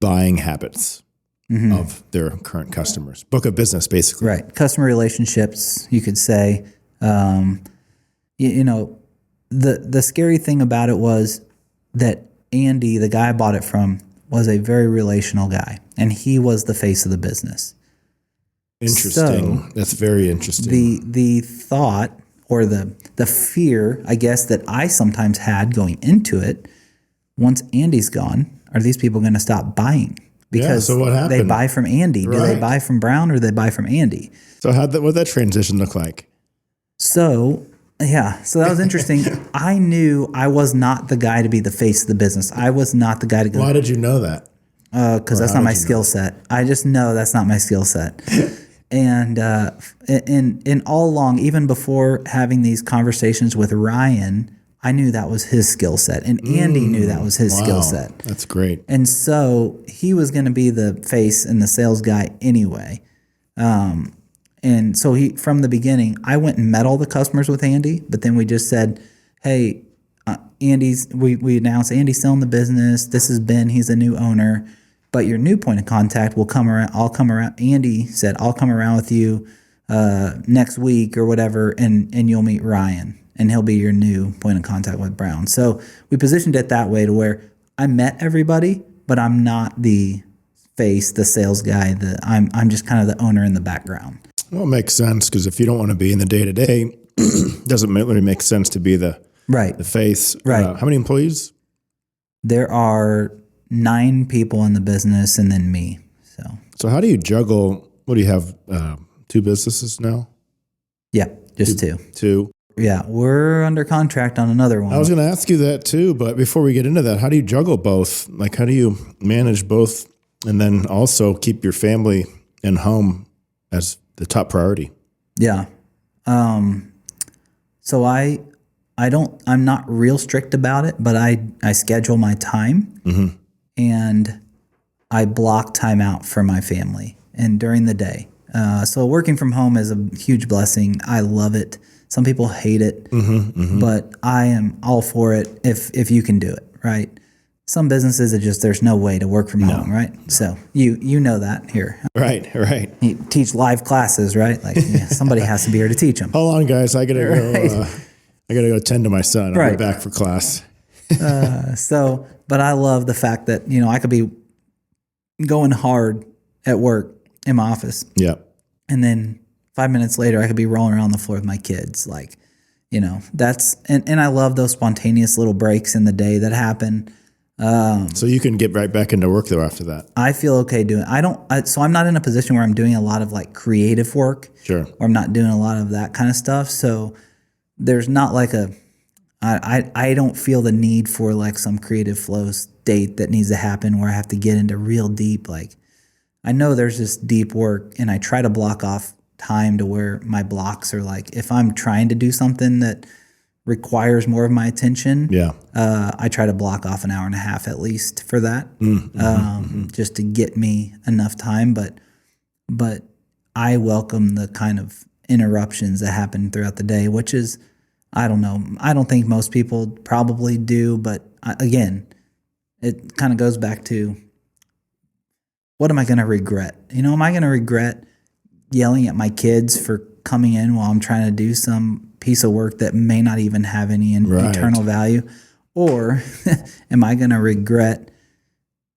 buying habits of their current customers. Book of business, basically. Right. Customer relationships, you could say. The scary thing about it was that Andy, the guy I bought it from, was a very relational guy, and he was the face of the business. Interesting. So that's very interesting. The thought or the fear, I guess, that I sometimes had going into it, once Andy's gone, are these people going to stop buying? Because so what happened? They buy from Andy. Right. Do they buy from Brown or do they buy from Andy? So what'd that transition look like? So that was interesting. I knew I was not the guy to be the face of the business. I was not the guy to go. Why did you know that? Because that's not my skill set. I just know that's not my skill set. And in all along, even before having these conversations with Ryan, I knew that was his skill set, and Andy knew that was his skill set. That's great. And so he was going to be the face and the sales guy anyway. And so from the beginning, I went and met all the customers with Andy, but then we just said, hey, we announced Andy's selling the business. This is Ben. He's the new owner, but your new point of contact will come around. I'll come around. Andy said, I'll come around with you next week or whatever, and you'll meet Ryan, and he'll be your new point of contact with Brown. So we positioned it that way to where I met everybody, but I'm not the face, the sales guy. I'm just kind of the owner in the background. Well, it makes sense, because if you don't want to be in the day-to-day, doesn't really make sense to be the face. Right. How many employees? There are 9 people in the business, and then me. So how do you juggle? What do you have? 2 businesses now? Yeah, just 2. 2. Yeah, we're under contract on another one. I was going to ask you that too, but before we get into that, how do you juggle both? Like, how do you manage both, and then also keep your family and home as the top priority? Yeah. So I'm not real strict about it, but I schedule my time, and I block time out for my family and during the day. So working from home is a huge blessing. I love it. Some people hate it, but I am all for it if you can do it, right? Some businesses, there's no way to work from home, right? So you know that here. Right. You teach live classes, right? Like somebody has to be here to teach them. Hold on, guys. I gotta go. I gotta go tend to my son. I'll be back for class. But I love the fact that I could be going hard at work in my office. Yeah. And then 5 minutes later, I could be rolling around the floor with my kids. Like, that's and I love those spontaneous little breaks in the day that happen. So you can get right back into work though after that. I feel okay doing. So I'm not in a position where I'm doing a lot of like creative work. Sure. Or I'm not doing a lot of that kind of stuff. So there's not like I don't feel the need for like some creative flow state that needs to happen where I have to get into real deep. Like, I know there's this deep work, and I try to block off time to where my blocks are like, if I'm trying to do something that requires more of my attention, I try to block off an hour and a half at least for that, just to get me enough time. But I welcome the kind of interruptions that happen throughout the day, which is, I don't know. I don't think most people probably do, but again, it kind of goes back to, what am I going to regret? Am I going to regret yelling at my kids for coming in while I'm trying to do some piece of work that may not even have any eternal value? Or am I going to regret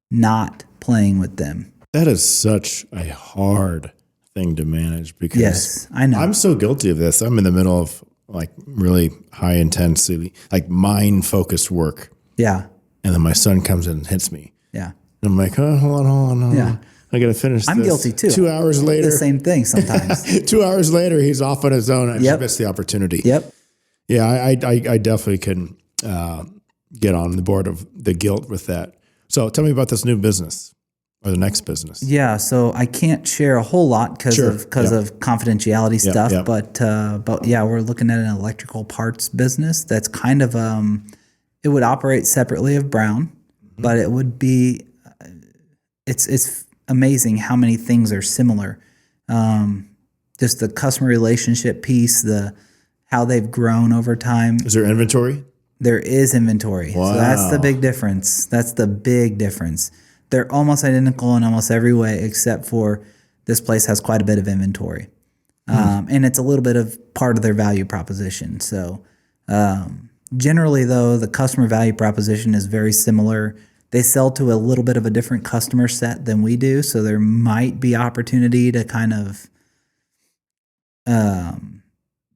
not playing with them? That is such a hard thing to manage, because yes, I know. I'm so guilty of this. I'm in the middle of like really high intensity, like mind focused work. Yeah. And then my son comes in and hits me. Yeah. And I'm like, oh, hold on. Yeah. I got to finish I'm this. guilty too. 2 hours later. The same thing sometimes. 2 hours later, he's off on his own. I just missed the opportunity. Yep. Yeah, I definitely can get on the board of the guilt with that. So tell me about this new business or the next business. Yeah, so I can't share a whole lot because of confidentiality stuff. Yep. But yeah, we're looking at an electrical parts business that's kind of it would operate separately of Brown, but it would be it's amazing how many things are similar. Just the customer relationship piece, how they've grown over time. Is there inventory? There is inventory. Wow. So that's the big difference. They're almost identical in almost every way, except for this place has quite a bit of inventory. And it's a little bit of part of their value proposition. So generally, though, the customer value proposition is very similar. They sell to a little bit of a different customer set than we do. So there might be opportunity to kind of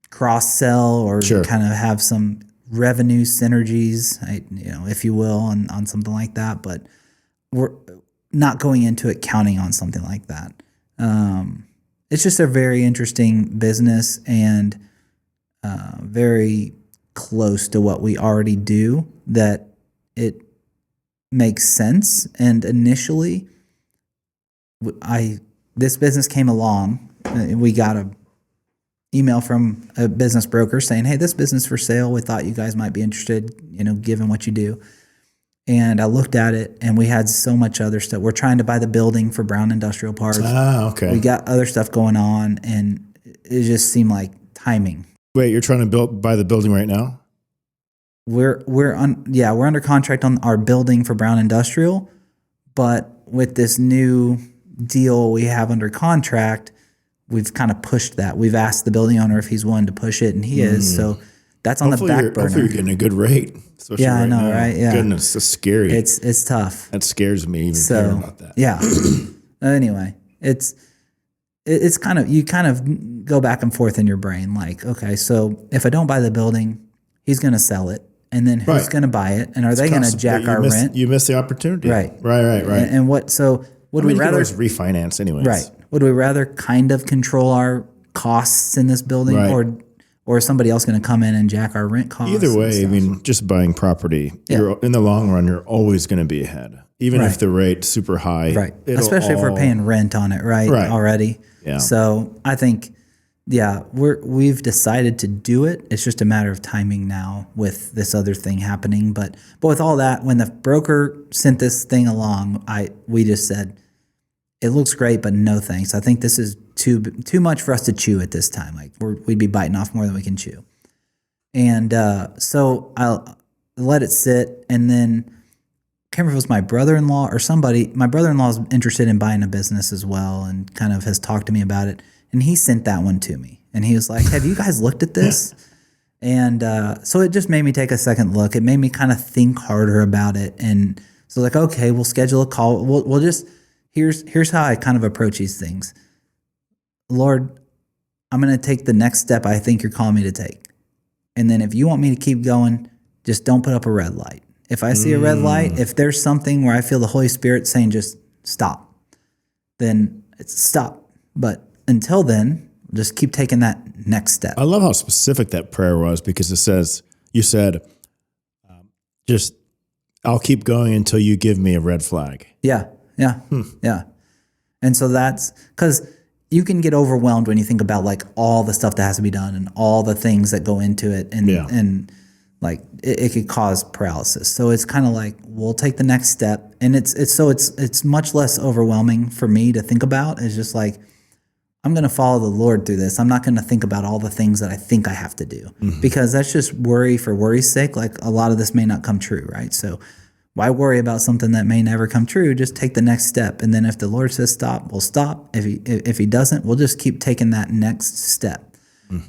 cross-sell or kind of have some revenue synergies, if you will, on something like that. But we're not going into it counting on something like that. It's just a very interesting business and very close to what we already do, that it makes sense. And initially, this business came along we got a email from a business broker saying, hey, this business for sale. We thought you guys might be interested, given what you do. And I looked at it, and we had so much other stuff. We're trying to buy the building for Brown Industrial Park. Ah, okay. We got other stuff going on, and it just seemed like timing. Wait, you're trying to buy the building right now? We're under contract on our building for Brown Industrial, but with this new deal we have under contract, we've kind of pushed that. We've asked the building owner if he's willing to push it, and he is. So that's on the back burner. Hopefully you're getting a good rate. Yeah, I know, now. Right? Yeah. Goodness, that's scary. It's tough. That scares me even hearing about that. Yeah. Anyway, it's kind of, you kind of go back and forth in your brain. Like, okay, so if I don't buy the building, he's going to sell it. And then who's going to buy it? And are they going to jack our rent? You miss the opportunity. Right. And what, so would we rather refinance anyways? Right. Would we rather kind of control our costs in this building, or is somebody else going to come in and jack our rent costs? Either way, I mean, just buying property, you're, in the long run, you're always going to be ahead. Even if the rate's super high. Right. Especially if we're paying rent on it, right? Already. Yeah. So I think, we've decided to do it. It's just a matter of timing now with this other thing happening. But with all that, when the broker sent this thing along, we just said, it looks great, but no thanks. I think this is too much for us to chew at this time. Like we'd be biting off more than we can chew. And so I'll let it sit. And then I can't remember if it was my brother-in-law or somebody. My brother-in-law is interested in buying a business as well, and kind of has talked to me about it. And he sent that one to me. And he was like, have you guys looked at this? And so it just made me take a second look. It made me kind of think harder about it. And so like, okay, we'll schedule a call. We'll just, here's how I kind of approach these things. Lord, I'm going to take the next step I think you're calling me to take. And then if you want me to keep going, just don't put up a red light. If I see a red light, if there's something where I feel the Holy Spirit saying just stop, then it's stop. But until then, just keep taking that next step. I love how specific that prayer was, because it says, you said, just, I'll keep going until you give me a red flag. Yeah. And so that's because you can get overwhelmed when you think about like all the stuff that has to be done and all the things that go into it. And like it could cause paralysis. So it's kind of like, we'll take the next step. And it's much less overwhelming for me to think about. It's just like, I'm going to follow the Lord through this. I'm not going to think about all the things that I think I have to do, because that's just worry for worry's sake. Like a lot of this may not come true, right? So why worry about something that may never come true? Just take the next step. And then if the Lord says stop, we'll stop. If he doesn't, we'll just keep taking that next step.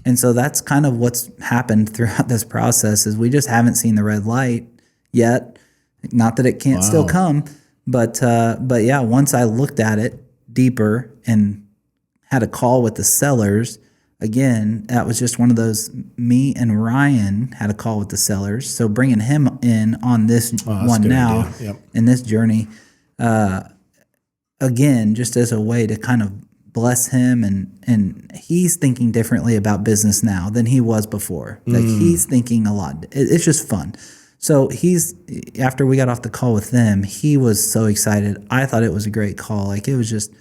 And so that's kind of what's happened throughout this process, is we just haven't seen the red light yet. Not that it can't still come, but yeah, once I looked at it deeper and had a call with the sellers, again, that was just one of those, me and Ryan had a call with the sellers. So bringing him in on this one now, in this journey, again, just as a way to kind of bless him. And he's thinking differently about business now than he was before. Like he's thinking a lot. It's just fun. So after we got off the call with them, he was so excited. I thought it was a great call. Like it was just,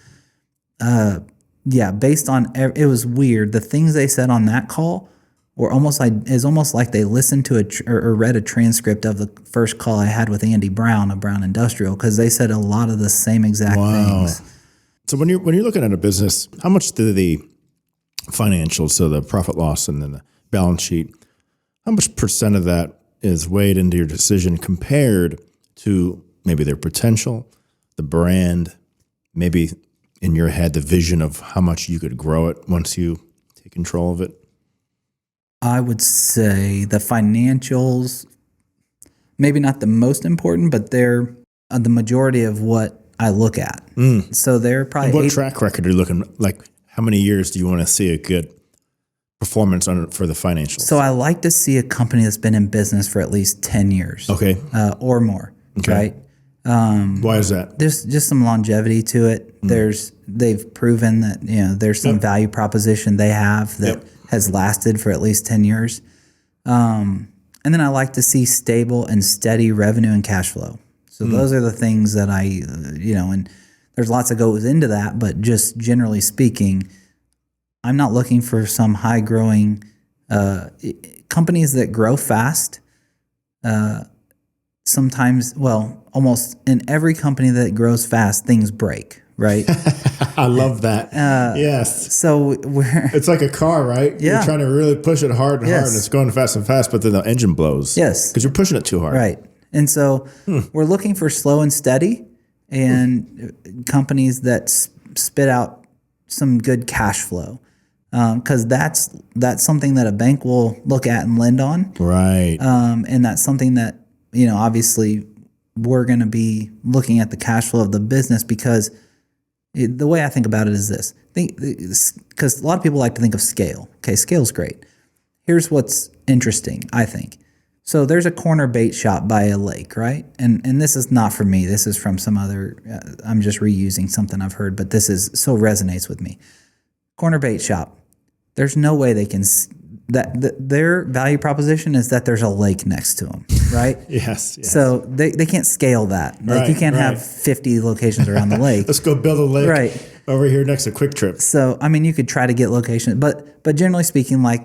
based on, it was weird. The things they said on that call were almost like they listened to or read a transcript of the first call I had with Andy Brown of Brown Industrial, because they said a lot of the same exact things. So when you're looking at a business, how much do the financials, so the profit loss and then the balance sheet, how much percent of that is weighed into your decision compared to maybe their potential, the brand, maybe in your head, the vision of how much you could grow it once you take control of it? I would say the financials, maybe not the most important, but they're the majority of what I look at. So they're probably... And what track record are you looking, like how many years do you want to see a good performance for the financials? So I like to see a company that's been in business for at least 10 years. Okay. Or more, right? Why is that? There's just some longevity to it. They've proven that, there's some value proposition they have that has lasted for at least 10 years. And then I like to see stable and steady revenue and cash flow. So those are the things that I, and there's lots that goes into that, but just generally speaking, I'm not looking for some high growing companies that grow fast. Sometimes, well, almost in every company that grows fast, things break, right? I love that. Yes. So It's like a car, right? Yeah. You're trying to really push it hard and hard, and it's going fast and fast, but then the engine blows. Yes. Because you're pushing it too hard. Right. And so we're looking for slow and steady and companies that spit out some good cash flow. Because that's something that a bank will look at and lend on. Right. And that's something that, obviously we're going to be looking at the cash flow of the business because the way I think about it is this. Because a lot of people like to think of scale. Okay, scale's great. Here's what's interesting, I think. So there's a corner bait shop by a lake, right? And this is not for me. This is from some other, I'm just reusing something I've heard, but this is so resonates with me. Corner bait shop. There's no way they can, their value proposition is that there's a lake next to them, right? Yes. So they can't scale that. Like you can't have 50 locations around the lake. Let's go build a lake over here next to Quick Trip. So, I mean, you could try to get locations, but generally speaking, like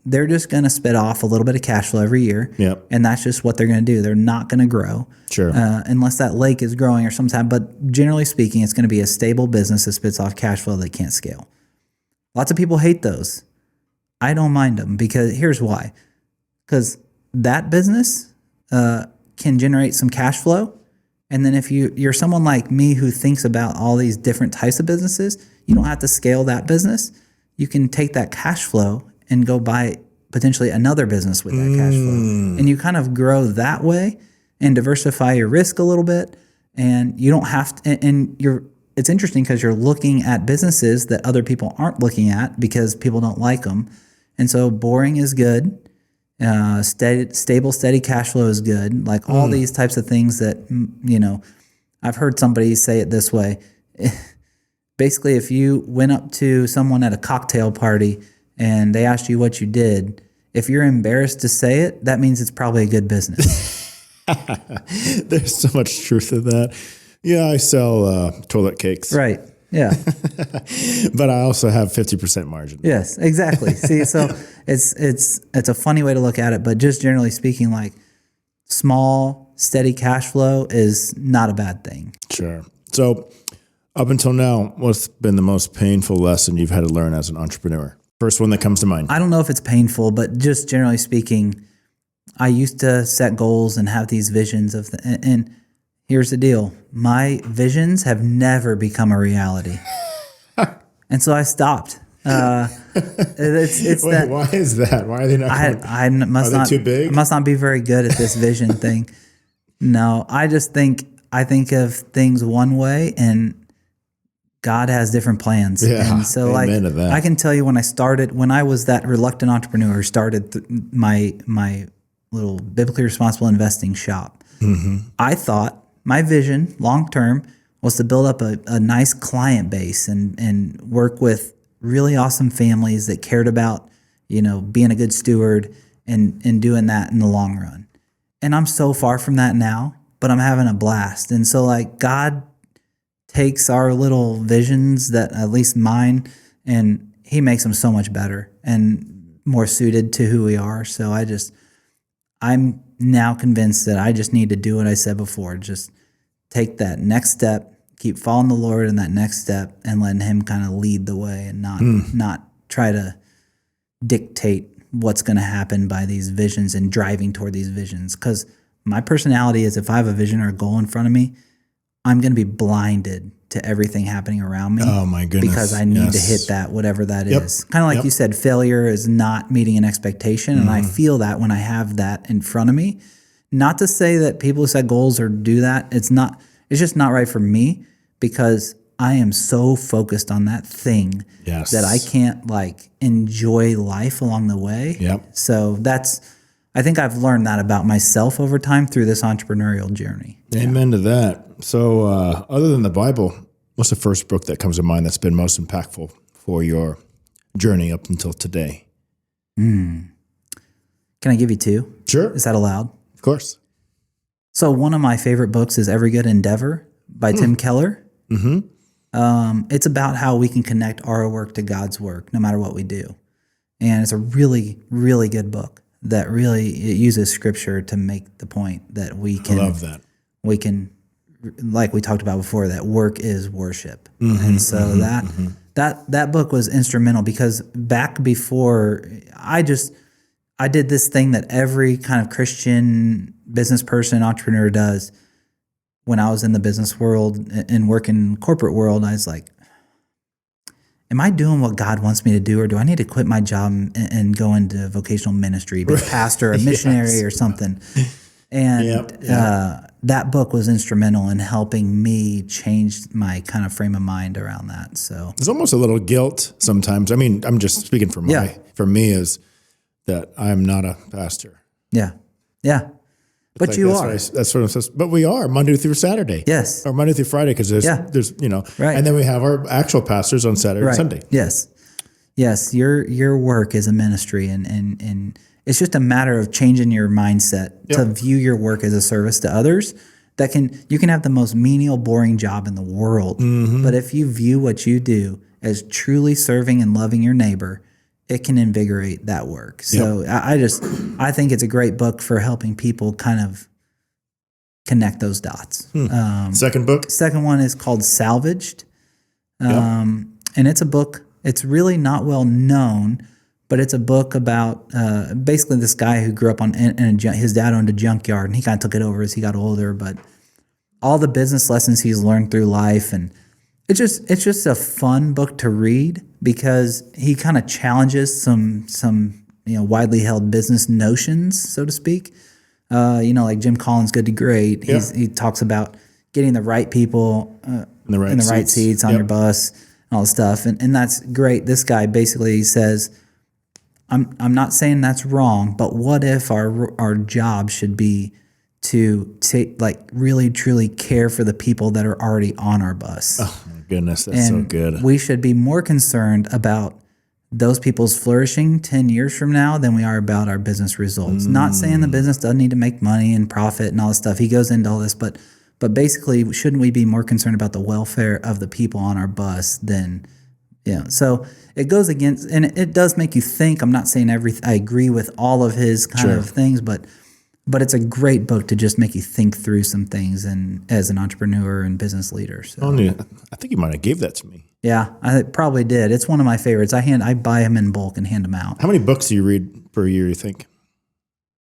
they're just going to spit off a little bit of cash flow every year. Yep. And that's just what they're going to do. They're not going to grow. Sure. Unless that lake is growing or sometime. But generally speaking, it's going to be a stable business that spits off cash flow that can't scale. Lots of people hate those. I don't mind them because here's why. Because that business can generate some cash flow. And then if you're someone like me who thinks about all these different types of businesses, you don't have to scale that business. You can take that cash flow and go buy potentially another business with that cash flow. And you kind of grow that way and diversify your risk a little bit. And you don't have to, it's interesting because you're looking at businesses that other people aren't looking at because people don't like them. And so boring is good. Stable, steady cash flow is good. Like all these types of things that, I've heard somebody say it this way. Basically, if you went up to someone at a cocktail party and they asked you what you did, if you're embarrassed to say it, that means it's probably a good business. There's so much truth in that. Yeah, I sell toilet cakes. Right. Yeah. But I also have 50% margin. Yes, exactly. See, so it's a funny way to look at it, but just generally speaking, like small, steady cash flow is not a bad thing. Sure. So up until now, what's been the most painful lesson you've had to learn as an entrepreneur? First one that comes to mind. I don't know if it's painful, but just generally speaking, I used to set goals and have these visions of and here's the deal. My visions have never become a reality. And so I stopped. It's Wait, that. why is that? Why are they not? I must are not. they too big? I must not be very good at this vision thing. No, I think of things one way, and God has different plans. Yeah, and so amen to that. I can tell you when I was that reluctant entrepreneur who started my little biblically responsible investing shop. Mm-hmm. I thought my vision long term was to build up a nice client base and work with really awesome families that cared about, being a good steward and doing that in the long run. And I'm so far from that now, but I'm having a blast. And so God takes our little visions, that at least mine, and he makes them so much better and more suited to who we are. So I'm now convinced that I just need to do what I said before. Just take that next step, keep following the Lord in that next step, and letting him kind of lead the way and not try to dictate what's going to happen by these visions and driving toward these visions. Because my personality is, if I have a vision or a goal in front of me, I'm going to be blinded to everything happening around me. Oh my goodness. Because I need to hit that, whatever that is. Kind of like you said, failure is not meeting an expectation. And I feel that when I have that in front of me. Not to say that people who set goals or do that, it's just not right for me, because I am so focused on that thing that I can't enjoy life along the way. Yep. So I think I've learned that about myself over time through this entrepreneurial journey. Amen to that. So other than the Bible, what's the first book that comes to mind that's been most impactful for your journey up until today? Can I give you two? Sure. Is that allowed? Of course. So one of my favorite books is Every Good Endeavor by Tim Keller. Mm-hmm. It's about how we can connect our work to God's work, no matter what we do. And it's a really, really good book that really it uses scripture to make the point that we can. I love that. We can, like we talked about before, that work is worship. And so that book was instrumental because back before I did this thing that every kind of Christian business person, entrepreneur does. When I was in the business world and working corporate world, I was like, am I doing what God wants me to do, or do I need to quit my job and go into vocational ministry, be a pastor, a missionary or something? And that book was instrumental in helping me change my kind of frame of mind around that. So there's almost a little guilt sometimes. I mean, I'm just speaking for me is that I'm not a pastor. Yeah. But like, you are. That's what it says. But we are Monday through Saturday. Yes. Or Monday through Friday because there's right. And then we have our actual pastors on Saturday and Sunday. Yes. Your work is a ministry, and it's just a matter of changing your mindset to view your work as a service to others. You can have the most menial, boring job in the world, but if you view what you do as truly serving and loving your neighbor, it can invigorate that work. So I think it's a great book for helping people kind of connect those dots. Second book? Second one is called Salvaged. And it's a book, it's really not well known, but it's a book about basically this guy who grew up his dad owned a junkyard, and he kind of took it over as he got older, but all the business lessons he's learned through life, and it's just a fun book to read because he kind of challenges some widely held business notions, so to speak. Like Jim Collins' Good to Great. He talks about getting the right people in the right seats on your bus and all this stuff, and that's great. This guy basically says, I'm not saying that's wrong, but what if our job should be to really truly care for the people that are already on our bus? Oh my goodness, that's so good. We should be more concerned about those people's flourishing 10 years from now than we are about our business results. Not saying the business doesn't need to make money and profit and all this stuff. He goes into all this, but basically, shouldn't we be more concerned about the welfare of the people on our bus than, so it goes against, and it does make you think. I'm not saying I agree with all of his kind of things, but it's a great book to just make you think through some things and as an entrepreneur and business leader. So I think you might have gave that to me. Yeah, I probably did. It's one of my favorites. I buy them in bulk and hand them out. How many books do you read per year, you think?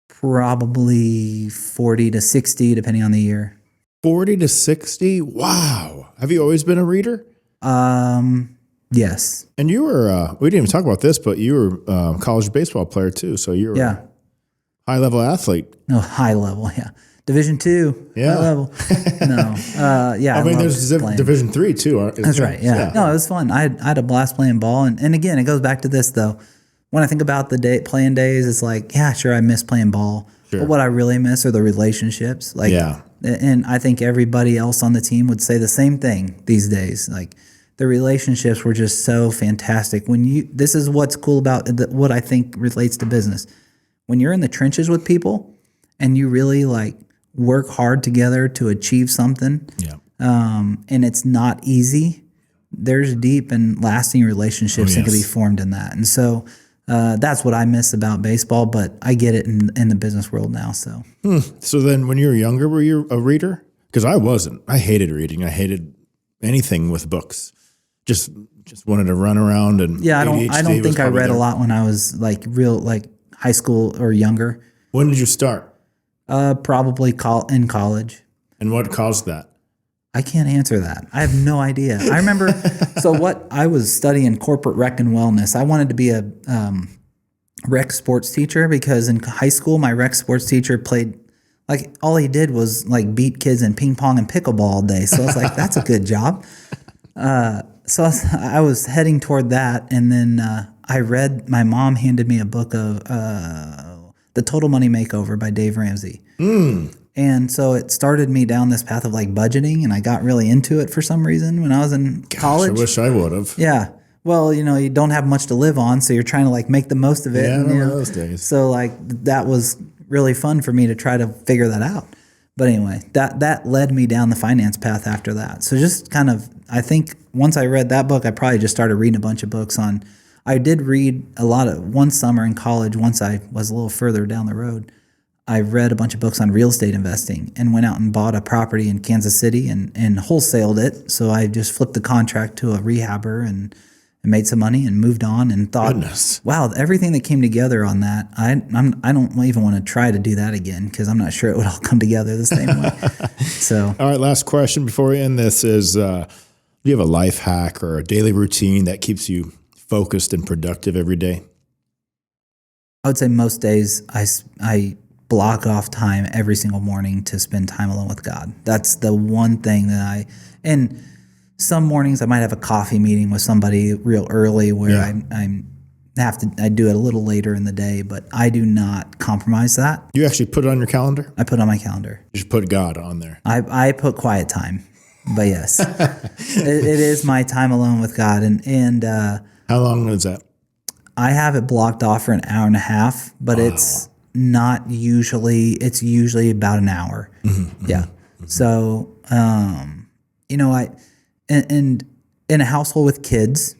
Probably 40 to 60, depending on the year. 40 to 60? Wow. Have you always been a reader? Yes. And you were, we didn't even talk about this, but you were a college baseball player too. So you're a high-level athlete. No, high level, Division II, high level. No, I mean, there's Division III too. That's right, No, it was fun. I had a blast playing ball. And again, it goes back to this, though. When I think about the playing days, it's like, sure, I miss playing ball. Sure. But what I really miss are the relationships. And I think everybody else on the team would say the same thing these days. Like, the relationships were just so fantastic. This is what's cool about what I think relates to business. When you're in the trenches with people and you really work hard together to achieve something, and it's not easy, there's deep and lasting relationships that can be formed in that. And so that's what I miss about baseball, but I get it in the business world now. So, So then when you were younger, were you a reader? Because I wasn't. I hated reading. I hated anything with books. Just wanted to run around and I don't think I read a lot when I was high school or younger. When did you start? Probably in college. And what caused that? I can't answer that. I have no idea. I remember, I was studying corporate rec and wellness. I wanted to be a rec sports teacher because in high school, my rec sports teacher played, all he did was beat kids in ping pong and pickleball all day. So I was like, that's a good job. So I was heading toward that. And then my mom handed me a book of The Total Money Makeover by Dave Ramsey. And so it started me down this path of budgeting, and I got really into it for some reason when I was in college. I wish I would have. Yeah. Well, you don't have much to live on, so you're trying to make the most of it. Yeah, I remember those days. So that was really fun for me to try to figure that out. But anyway, that led me down the finance path after that. So just kind of, I think once I read that book, I probably just started reading a bunch of books on. I did read a lot of one summer in college. Once I was a little further down the road, I read a bunch of books on real estate investing and went out and bought a property in Kansas City and wholesaled it. So I just flipped the contract to a rehabber and made some money and moved on and thought, Goodness. wow, everything that came together on that, I don't even want to try to do that again because I'm not sure it would all come together the same way. So, all right, last question before we end this is, do you have a life hack or a daily routine that keeps you focused and productive every day? I would say most days I block off time every single morning to spend time alone with God. That's the one thing that and some mornings I might have a coffee meeting with somebody real early where I do it a little later in the day, but I do not compromise that. You actually put it on your calendar? I put it on my calendar. You should put God on there. I put quiet time, but yes, it is my time alone with God. And how long is that? I have it blocked off for an hour and a half, but it's usually about an hour. Mm-hmm, yeah. Mm-hmm. So, and in a household with kids,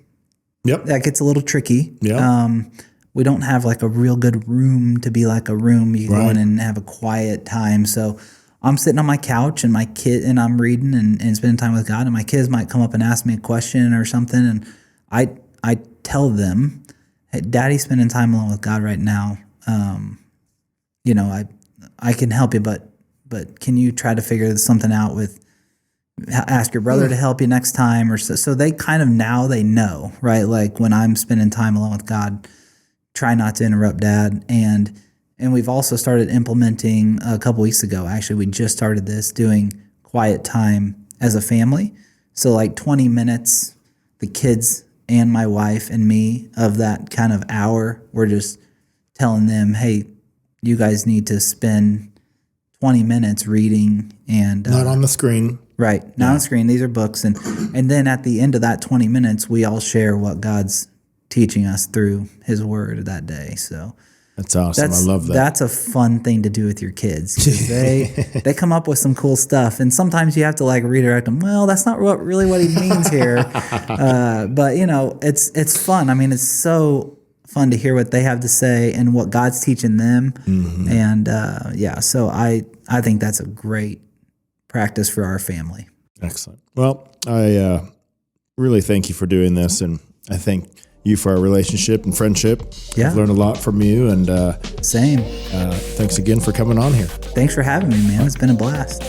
yep, that gets a little tricky. Yeah. We don't have like a real good room to be like a room you go in and have a quiet time. So I'm sitting on my couch and my kid and I'm reading and spending time with God, and my kids might come up and ask me a question or something, and I tell them, "Hey, Daddy's spending time alone with God right now. I can help you, but can you try to figure something out with?" Ask your brother to help you next time, or so they kind of now they know, right? Like when I'm spending time alone with God, try not to interrupt Dad. And we've also started implementing a couple weeks ago. Actually, we just started this, doing quiet time as a family. So like 20 minutes, the kids and my wife and me of that kind of hour, we're just telling them, hey, you guys need to spend 20 minutes reading and not on the screen. Right. Not on screen. These are books. And then at the end of that 20 minutes, we all share what God's teaching us through his word that day. So that's awesome. I love that. That's a fun thing to do with your kids. 'Cause they come up with some cool stuff. And sometimes you have to like redirect them. Well, that's not really what he means here. But it's fun. I mean, it's so fun to hear what they have to say and what God's teaching them. Mm-hmm. And so I think that's a great practice for our family. Excellent. Well, I really thank you for doing this, and I thank you for our relationship and friendship. Yeah. I've learned a lot from you, and same. Thanks again for coming on here. Thanks for having me, man. It's been a blast.